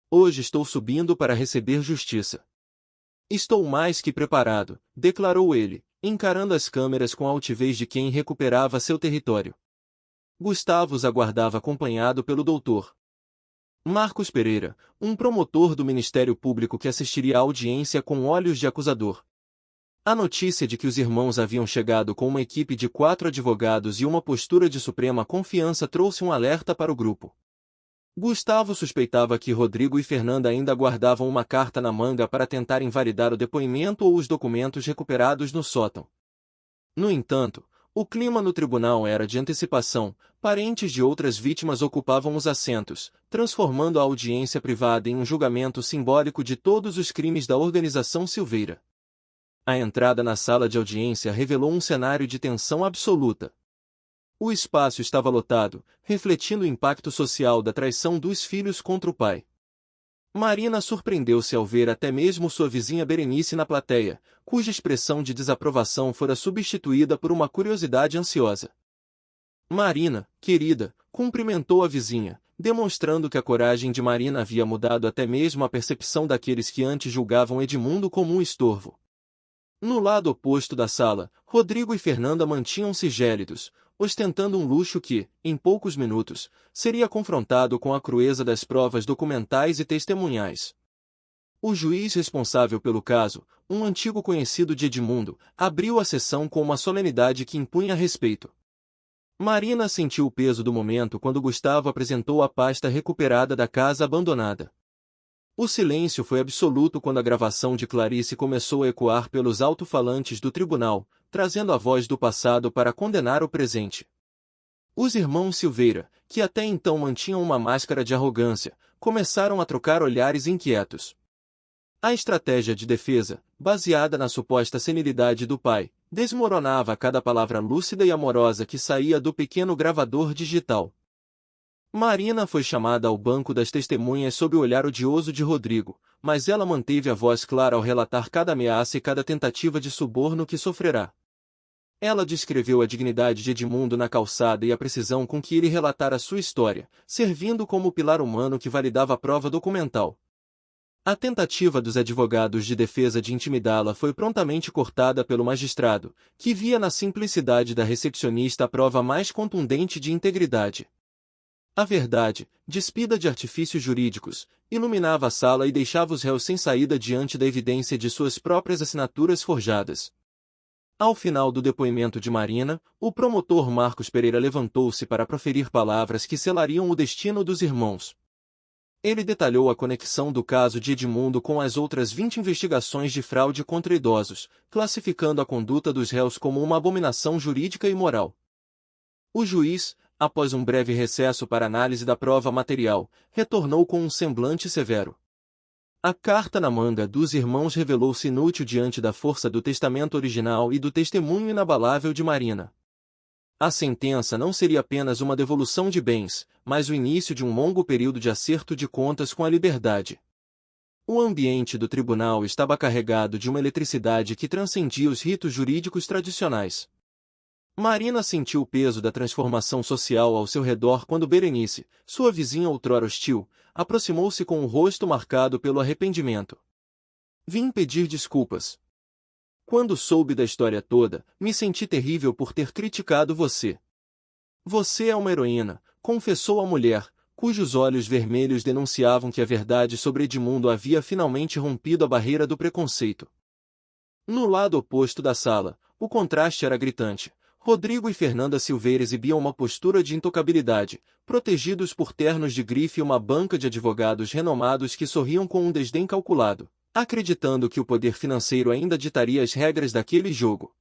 Hoje estou subindo para receber justiça. Estou mais que preparado, declarou ele, encarando as câmeras com a altivez de quem recuperava seu território. Gustavo os aguardava acompanhado pelo doutor Marcos Pereira, um promotor do Ministério Público que assistiria à audiência com olhos de acusador. A notícia de que os irmãos haviam chegado com uma equipe de 4 advogados e uma postura de suprema confiança trouxe um alerta para o grupo. Gustavo suspeitava que Rodrigo e Fernanda ainda guardavam uma carta na manga para tentar invalidar o depoimento ou os documentos recuperados no sótão. No entanto, O clima no tribunal era de antecipação, parentes de outras vítimas ocupavam os assentos, transformando a audiência privada em um julgamento simbólico de todos os crimes da organização Silveira. A entrada na sala de audiência revelou um cenário de tensão absoluta. O espaço estava lotado, refletindo o impacto social da traição dos filhos contra o pai. Marina surpreendeu-se ao ver até mesmo sua vizinha Berenice na plateia, cuja expressão de desaprovação fora substituída por uma curiosidade ansiosa. Marina, querida, cumprimentou a vizinha, demonstrando que a coragem de Marina havia mudado até mesmo a percepção daqueles que antes julgavam Edmundo como um estorvo. No lado oposto da sala, Rodrigo e Fernanda mantinham-se gélidos, ostentando um luxo que, em poucos minutos, seria confrontado com a crueza das provas documentais e testemunhais. O juiz responsável pelo caso, um antigo conhecido de Edmundo, abriu a sessão com uma solenidade que impunha respeito. Marina sentiu o peso do momento quando Gustavo apresentou a pasta recuperada da casa abandonada. O silêncio foi absoluto quando a gravação de Clarice começou a ecoar pelos alto-falantes do tribunal, trazendo a voz do passado para condenar o presente. Os irmãos Silveira, que até então mantinham uma máscara de arrogância, começaram a trocar olhares inquietos. A estratégia de defesa, baseada na suposta senilidade do pai, desmoronava a cada palavra lúcida e amorosa que saía do pequeno gravador digital. Marina foi chamada ao banco das testemunhas sob o olhar odioso de Rodrigo, mas ela manteve a voz clara ao relatar cada ameaça e cada tentativa de suborno que sofrerá. Ela descreveu a dignidade de Edmundo na calçada e a precisão com que ele relatara sua história, servindo como o pilar humano que validava a prova documental. A tentativa dos advogados de defesa de intimidá-la foi prontamente cortada pelo magistrado, que via na simplicidade da recepcionista a prova mais contundente de integridade. A verdade, despida de artifícios jurídicos, iluminava a sala e deixava os réus sem saída diante da evidência de suas próprias assinaturas forjadas. Ao final do depoimento de Marina, o promotor Marcos Pereira levantou-se para proferir palavras que selariam o destino dos irmãos. Ele detalhou a conexão do caso de Edmundo com as outras 20 investigações de fraude contra idosos, classificando a conduta dos réus como uma abominação jurídica e moral. O juiz, após um breve recesso para análise da prova material, retornou com um semblante severo. A carta na manga dos irmãos revelou-se inútil diante da força do testamento original e do testemunho inabalável de Marina. A sentença não seria apenas uma devolução de bens, mas o início de um longo período de acerto de contas com a liberdade. O ambiente do tribunal estava carregado de uma eletricidade que transcendia os ritos jurídicos tradicionais. Marina sentiu o peso da transformação social ao seu redor quando Berenice, sua vizinha outrora hostil, aproximou-se com o rosto marcado pelo arrependimento. Vim pedir desculpas. Quando soube da história toda, me senti terrível por ter criticado você. Você é uma heroína, confessou a mulher, cujos olhos vermelhos denunciavam que a verdade sobre Edmundo havia finalmente rompido a barreira do preconceito. No lado oposto da sala, o contraste era gritante. Rodrigo e Fernanda Silveira exibiam uma postura de intocabilidade, protegidos por ternos de grife e uma banca de advogados renomados que sorriam com um desdém calculado, acreditando que o poder financeiro ainda ditaria as regras daquele jogo.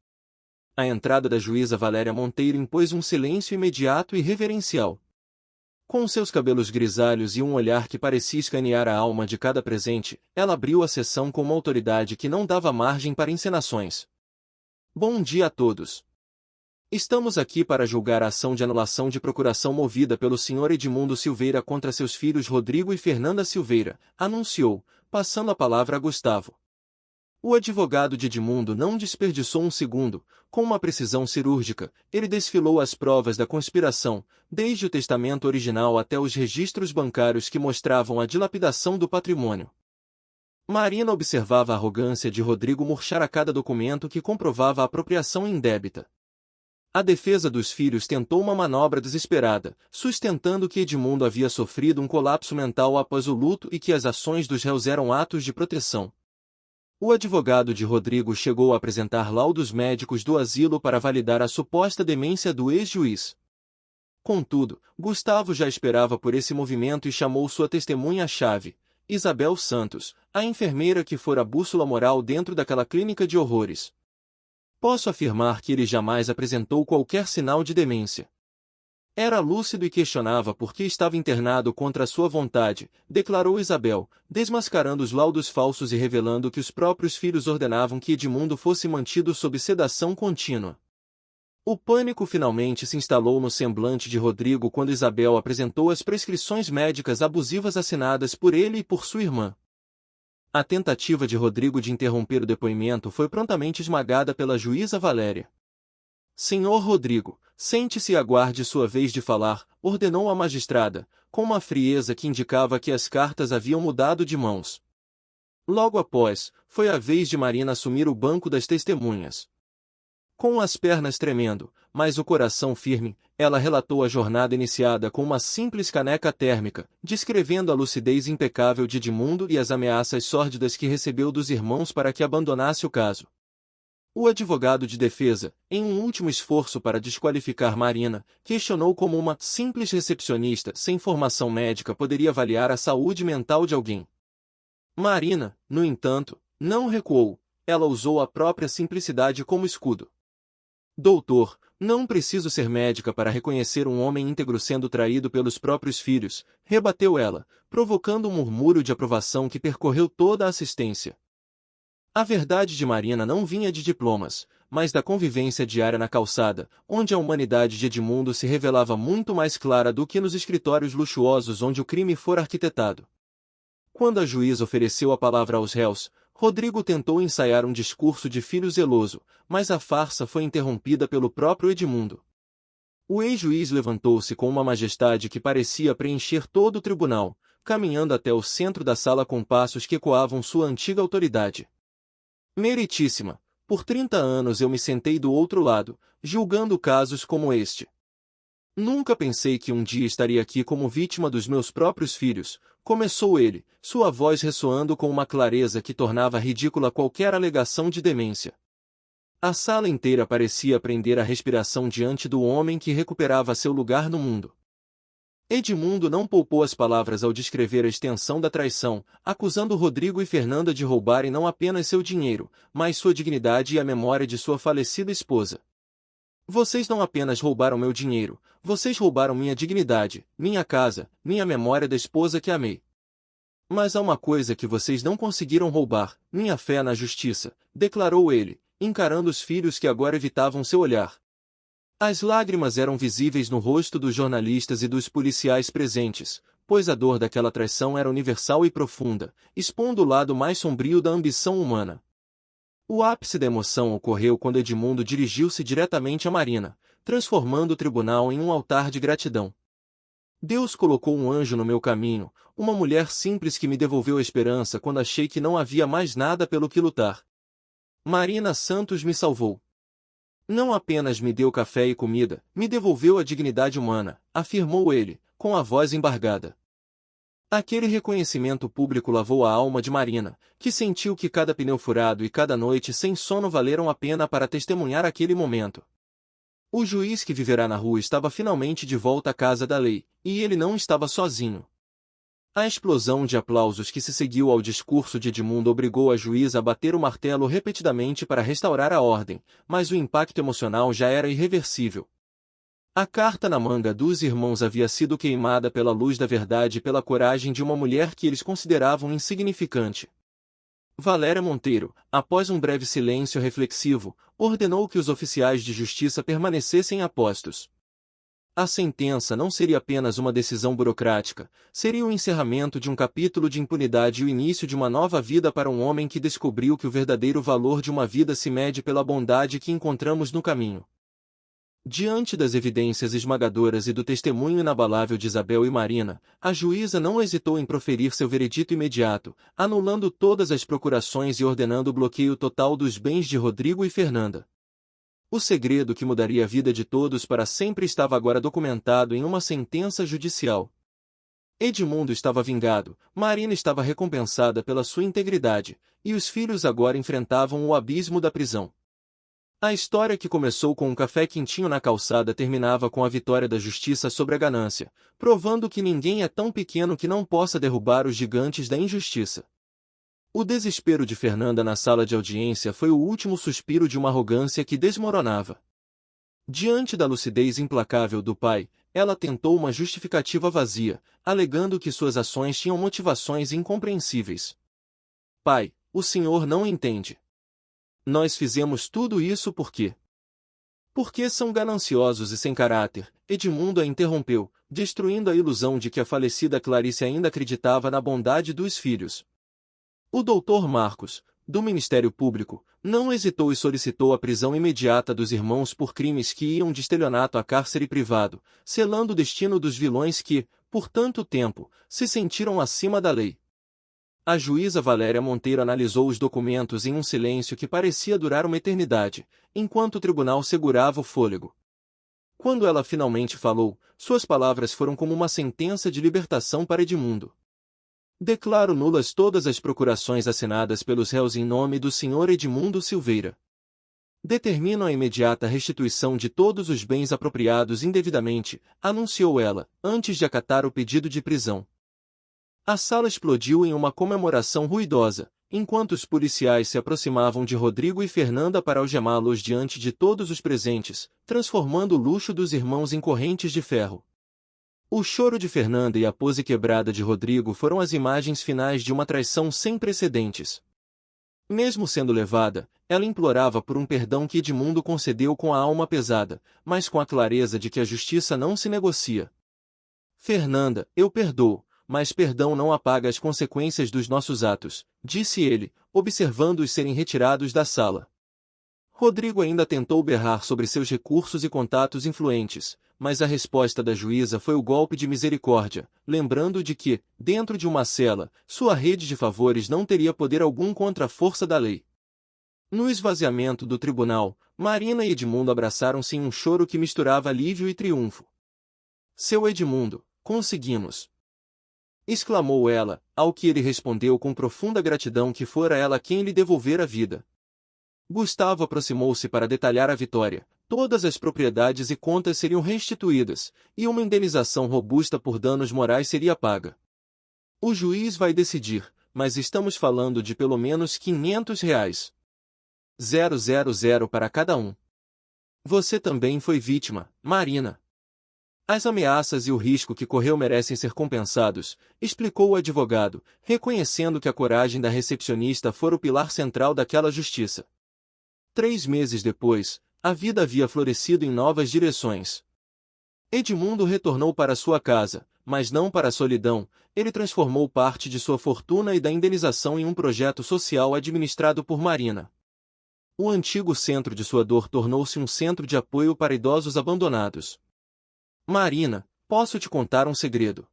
A entrada da juíza Valéria Monteiro impôs um silêncio imediato e reverencial. Com seus cabelos grisalhos e um olhar que parecia escanear a alma de cada presente, ela abriu a sessão com uma autoridade que não dava margem para encenações. Bom dia a todos. Estamos aqui para julgar a ação de anulação de procuração movida pelo Sr. Edmundo Silveira contra seus filhos Rodrigo e Fernanda Silveira, anunciou, passando a palavra a Gustavo. O advogado de Edmundo não desperdiçou um segundo, com uma precisão cirúrgica, ele desfilou as provas da conspiração, desde o testamento original até os registros bancários que mostravam a dilapidação do patrimônio. Marina observava a arrogância de Rodrigo murchar a cada documento que comprovava a apropriação indébita. A defesa dos filhos tentou uma manobra desesperada, sustentando que Edmundo havia sofrido um colapso mental após o luto e que as ações dos réus eram atos de proteção. O advogado de Rodrigo chegou a apresentar laudos médicos do asilo para validar a suposta demência do ex-juiz. Contudo, Gustavo já esperava por esse movimento e chamou sua testemunha-chave, Isabel Santos, a enfermeira que fora a bússola moral dentro daquela clínica de horrores. Posso afirmar que ele jamais apresentou qualquer sinal de demência. Era lúcido e questionava por que estava internado contra sua vontade, declarou Isabel, desmascarando os laudos falsos e revelando que os próprios filhos ordenavam que Edmundo fosse mantido sob sedação contínua. O pânico finalmente se instalou no semblante de Rodrigo quando Isabel apresentou as prescrições médicas abusivas assinadas por ele e por sua irmã. A tentativa de Rodrigo de interromper o depoimento foi prontamente esmagada pela juíza Valéria. Senhor Rodrigo, sente-se e aguarde sua vez de falar, ordenou a magistrada, com uma frieza que indicava que as cartas haviam mudado de mãos. Logo após, foi a vez de Marina assumir o banco das testemunhas. Com as pernas tremendo, mas o coração firme, ela relatou a jornada iniciada com uma simples caneca térmica, descrevendo a lucidez impecável de Edmundo e as ameaças sórdidas que recebeu dos irmãos para que abandonasse o caso. O advogado de defesa, em um último esforço para desqualificar Marina, questionou como uma simples recepcionista sem formação médica poderia avaliar a saúde mental de alguém. Marina, no entanto, não recuou, ela usou a própria simplicidade como escudo. Doutor, não preciso ser médica para reconhecer um homem íntegro sendo traído pelos próprios filhos, rebateu ela, provocando um murmúrio de aprovação que percorreu toda a assistência. A verdade de Marina não vinha de diplomas, mas da convivência diária na calçada, onde a humanidade de Edmundo se revelava muito mais clara do que nos escritórios luxuosos onde o crime fora arquitetado. Quando a juíza ofereceu a palavra aos réus, Rodrigo tentou ensaiar um discurso de filho zeloso, mas a farsa foi interrompida pelo próprio Edmundo. O ex-juiz levantou-se com uma majestade que parecia preencher todo o tribunal, caminhando até o centro da sala com passos que ecoavam sua antiga autoridade. Meritíssima, por 30 anos eu me sentei do outro lado, julgando casos como este. Nunca pensei que um dia estaria aqui como vítima dos meus próprios filhos, começou ele, sua voz ressoando com uma clareza que tornava ridícula qualquer alegação de demência. A sala inteira parecia prender a respiração diante do homem que recuperava seu lugar no mundo. Edmundo não poupou as palavras ao descrever a extensão da traição, acusando Rodrigo e Fernanda de roubarem não apenas seu dinheiro, mas sua dignidade e a memória de sua falecida esposa. Vocês não apenas roubaram meu dinheiro, vocês roubaram minha dignidade, minha casa, minha memória da esposa que amei. Mas há uma coisa que vocês não conseguiram roubar, minha fé na justiça, declarou ele, encarando os filhos que agora evitavam seu olhar. As lágrimas eram visíveis no rosto dos jornalistas e dos policiais presentes, pois a dor daquela traição era universal e profunda, expondo o lado mais sombrio da ambição humana. O ápice da emoção ocorreu quando Edmundo dirigiu-se diretamente a Marina, transformando o tribunal em um altar de gratidão. Deus colocou um anjo no meu caminho, uma mulher simples que me devolveu a esperança quando achei que não havia mais nada pelo que lutar. Marina Santos me salvou. Não apenas me deu café e comida, me devolveu a dignidade humana, afirmou ele, com a voz embargada. Aquele reconhecimento público lavou a alma de Marina, que sentiu que cada pneu furado e cada noite sem sono valeram a pena para testemunhar aquele momento. O juiz que viverá na rua estava finalmente de volta à casa da lei, e ele não estava sozinho. A explosão de aplausos que se seguiu ao discurso de Edmundo obrigou a juíza a bater o martelo repetidamente para restaurar a ordem, mas o impacto emocional já era irreversível. A carta na manga dos irmãos havia sido queimada pela luz da verdade e pela coragem de uma mulher que eles consideravam insignificante. Valéria Monteiro, após um breve silêncio reflexivo, ordenou que os oficiais de justiça permanecessem a postos. A sentença não seria apenas uma decisão burocrática, seria o encerramento de um capítulo de impunidade e o início de uma nova vida para um homem que descobriu que o verdadeiro valor de uma vida se mede pela bondade que encontramos no caminho. Diante das evidências esmagadoras e do testemunho inabalável de Isabel e Marina, a juíza não hesitou em proferir seu veredito imediato, anulando todas as procurações e ordenando o bloqueio total dos bens de Rodrigo e Fernanda. O segredo que mudaria a vida de todos para sempre estava agora documentado em uma sentença judicial. Edmundo estava vingado, Marina estava recompensada pela sua integridade, e os filhos agora enfrentavam o abismo da prisão. A história que começou com um café quentinho na calçada terminava com a vitória da justiça sobre a ganância, provando que ninguém é tão pequeno que não possa derrubar os gigantes da injustiça. O desespero de Fernanda na sala de audiência foi o último suspiro de uma arrogância que desmoronava. Diante da lucidez implacável do pai, ela tentou uma justificativa vazia, alegando que suas ações tinham motivações incompreensíveis. Pai, o senhor não entende. Nós fizemos tudo isso por quê? Porque são gananciosos e sem caráter, Edmundo a interrompeu, destruindo a ilusão de que a falecida Clarice ainda acreditava na bondade dos filhos. O doutor Marcos, do Ministério Público, não hesitou e solicitou a prisão imediata dos irmãos por crimes que iam de estelionato a cárcere privado, selando o destino dos vilões que, por tanto tempo, se sentiram acima da lei. A juíza Valéria Monteiro analisou os documentos em um silêncio que parecia durar uma eternidade, enquanto o tribunal segurava o fôlego. Quando ela finalmente falou, suas palavras foram como uma sentença de libertação para Edmundo. Declaro nulas todas as procurações assinadas pelos réus em nome do Sr. Edmundo Silveira. Determino a imediata restituição de todos os bens apropriados indevidamente, anunciou ela, antes de acatar o pedido de prisão. A sala explodiu em uma comemoração ruidosa, enquanto os policiais se aproximavam de Rodrigo e Fernanda para algemá-los diante de todos os presentes, transformando o luxo dos irmãos em correntes de ferro. O choro de Fernanda e a pose quebrada de Rodrigo foram as imagens finais de uma traição sem precedentes. Mesmo sendo levada, ela implorava por um perdão que Edmundo concedeu com a alma pesada, mas com a clareza de que a justiça não se negocia. Fernanda, eu perdoo, mas perdão não apaga as consequências dos nossos atos, disse ele, observando-os serem retirados da sala. Rodrigo ainda tentou berrar sobre seus recursos e contatos influentes, mas a resposta da juíza foi o golpe de misericórdia, lembrando de que, dentro de uma cela, sua rede de favores não teria poder algum contra a força da lei. No esvaziamento do tribunal, Marina e Edmundo abraçaram-se em um choro que misturava alívio e triunfo. Seu Edmundo, conseguimos! Exclamou ela, ao que ele respondeu com profunda gratidão que fora ela quem lhe devolvera a vida. Gustavo aproximou-se para detalhar a vitória. Todas as propriedades e contas seriam restituídas, e uma indenização robusta por danos morais seria paga. O juiz vai decidir, mas estamos falando de pelo menos R$ 500. 000 para cada um. Você também foi vítima, Marina. As ameaças e o risco que correu merecem ser compensados, explicou o advogado, reconhecendo que a coragem da recepcionista fora o pilar central daquela justiça. 3 meses depois, a vida havia florescido em novas direções. Edmundo retornou para sua casa, mas não para a solidão. Ele transformou parte de sua fortuna e da indenização em um projeto social administrado por Marina. O antigo centro de sua dor tornou-se um centro de apoio para idosos abandonados. Marina, posso te contar um segredo.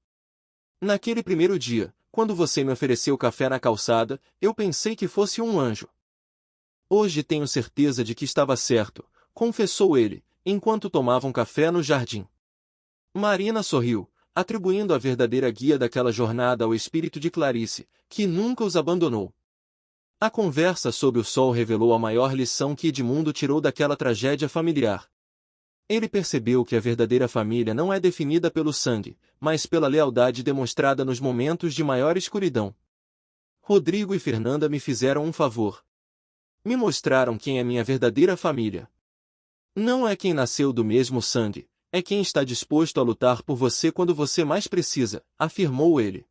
Naquele primeiro dia, quando você me ofereceu café na calçada, eu pensei que fosse um anjo. Hoje tenho certeza de que estava certo, confessou ele, enquanto tomavam café no jardim. Marina sorriu, atribuindo a verdadeira guia daquela jornada ao espírito de Clarice, que nunca os abandonou. A conversa sob o sol revelou a maior lição que Edmundo tirou daquela tragédia familiar. Ele percebeu que a verdadeira família não é definida pelo sangue, mas pela lealdade demonstrada nos momentos de maior escuridão. Rodrigo e Fernanda me fizeram um favor. Me mostraram quem é minha verdadeira família. Não é quem nasceu do mesmo sangue, é quem está disposto a lutar por você quando você mais precisa, afirmou ele.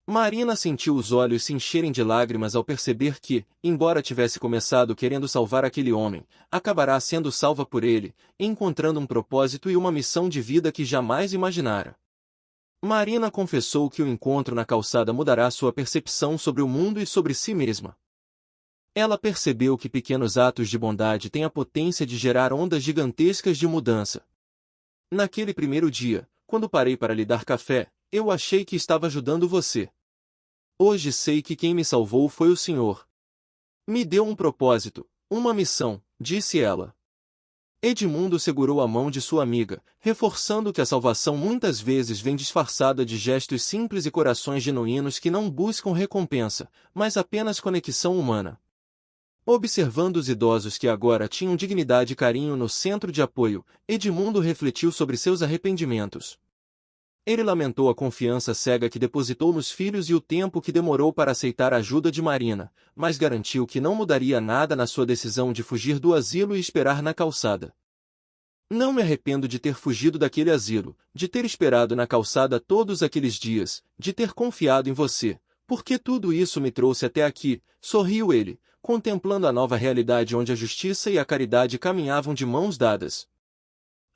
Marina sentiu os olhos se encherem de lágrimas ao perceber que, embora tivesse começado querendo salvar aquele homem, acabará sendo salva por ele, encontrando um propósito e uma missão de vida que jamais imaginara. Marina confessou que o encontro na calçada mudará sua percepção sobre o mundo e sobre si mesma. Ela percebeu que pequenos atos de bondade têm a potência de gerar ondas gigantescas de mudança. Naquele primeiro dia, quando parei para lhe dar café, eu achei que estava ajudando você. Hoje sei que quem me salvou foi o Senhor. Me deu um propósito, uma missão, disse ela. Edmundo segurou a mão de sua amiga, reforçando que a salvação muitas vezes vem disfarçada de gestos simples e corações genuínos que não buscam recompensa, mas apenas conexão humana. Observando os idosos que agora tinham dignidade e carinho no centro de apoio, Edmundo refletiu sobre seus arrependimentos. Ele lamentou a confiança cega que depositou nos filhos e o tempo que demorou para aceitar a ajuda de Marina, mas garantiu que não mudaria nada na sua decisão de fugir do asilo e esperar na calçada. Não me arrependo de ter fugido daquele asilo, de ter esperado na calçada todos aqueles dias, de ter confiado em você, porque tudo isso me trouxe até aqui, sorriu ele, contemplando a nova realidade onde a justiça e a caridade caminhavam de mãos dadas.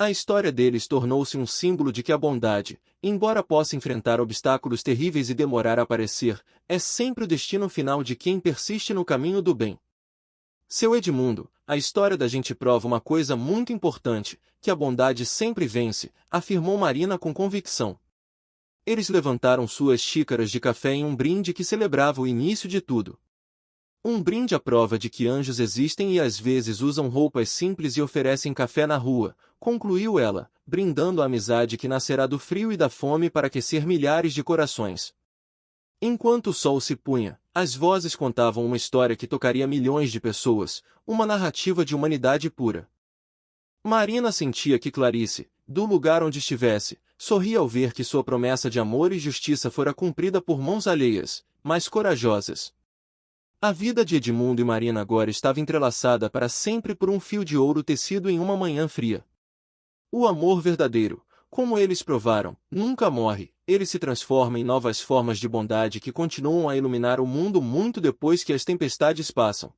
A história deles tornou-se um símbolo de que a bondade, embora possa enfrentar obstáculos terríveis e demorar a aparecer, é sempre o destino final de quem persiste no caminho do bem. Seu Edmundo, a história da gente prova uma coisa muito importante, que a bondade sempre vence, afirmou Marina com convicção. Eles levantaram suas xícaras de café em um brinde que celebrava o início de tudo. Um brinde à prova de que anjos existem e às vezes usam roupas simples e oferecem café na rua, concluiu ela, brindando a amizade que nascerá do frio e da fome para aquecer milhares de corações. Enquanto o sol se punha, as vozes contavam uma história que tocaria milhões de pessoas, uma narrativa de humanidade pura. Marina sentia que Clarice, do lugar onde estivesse, sorria ao ver que sua promessa de amor e justiça fora cumprida por mãos alheias, mas corajosas. A vida de Edmundo e Marina agora estava entrelaçada para sempre por um fio de ouro tecido em uma manhã fria. O amor verdadeiro, como eles provaram, nunca morre, ele se transforma em novas formas de bondade que continuam a iluminar o mundo muito depois que as tempestades passam.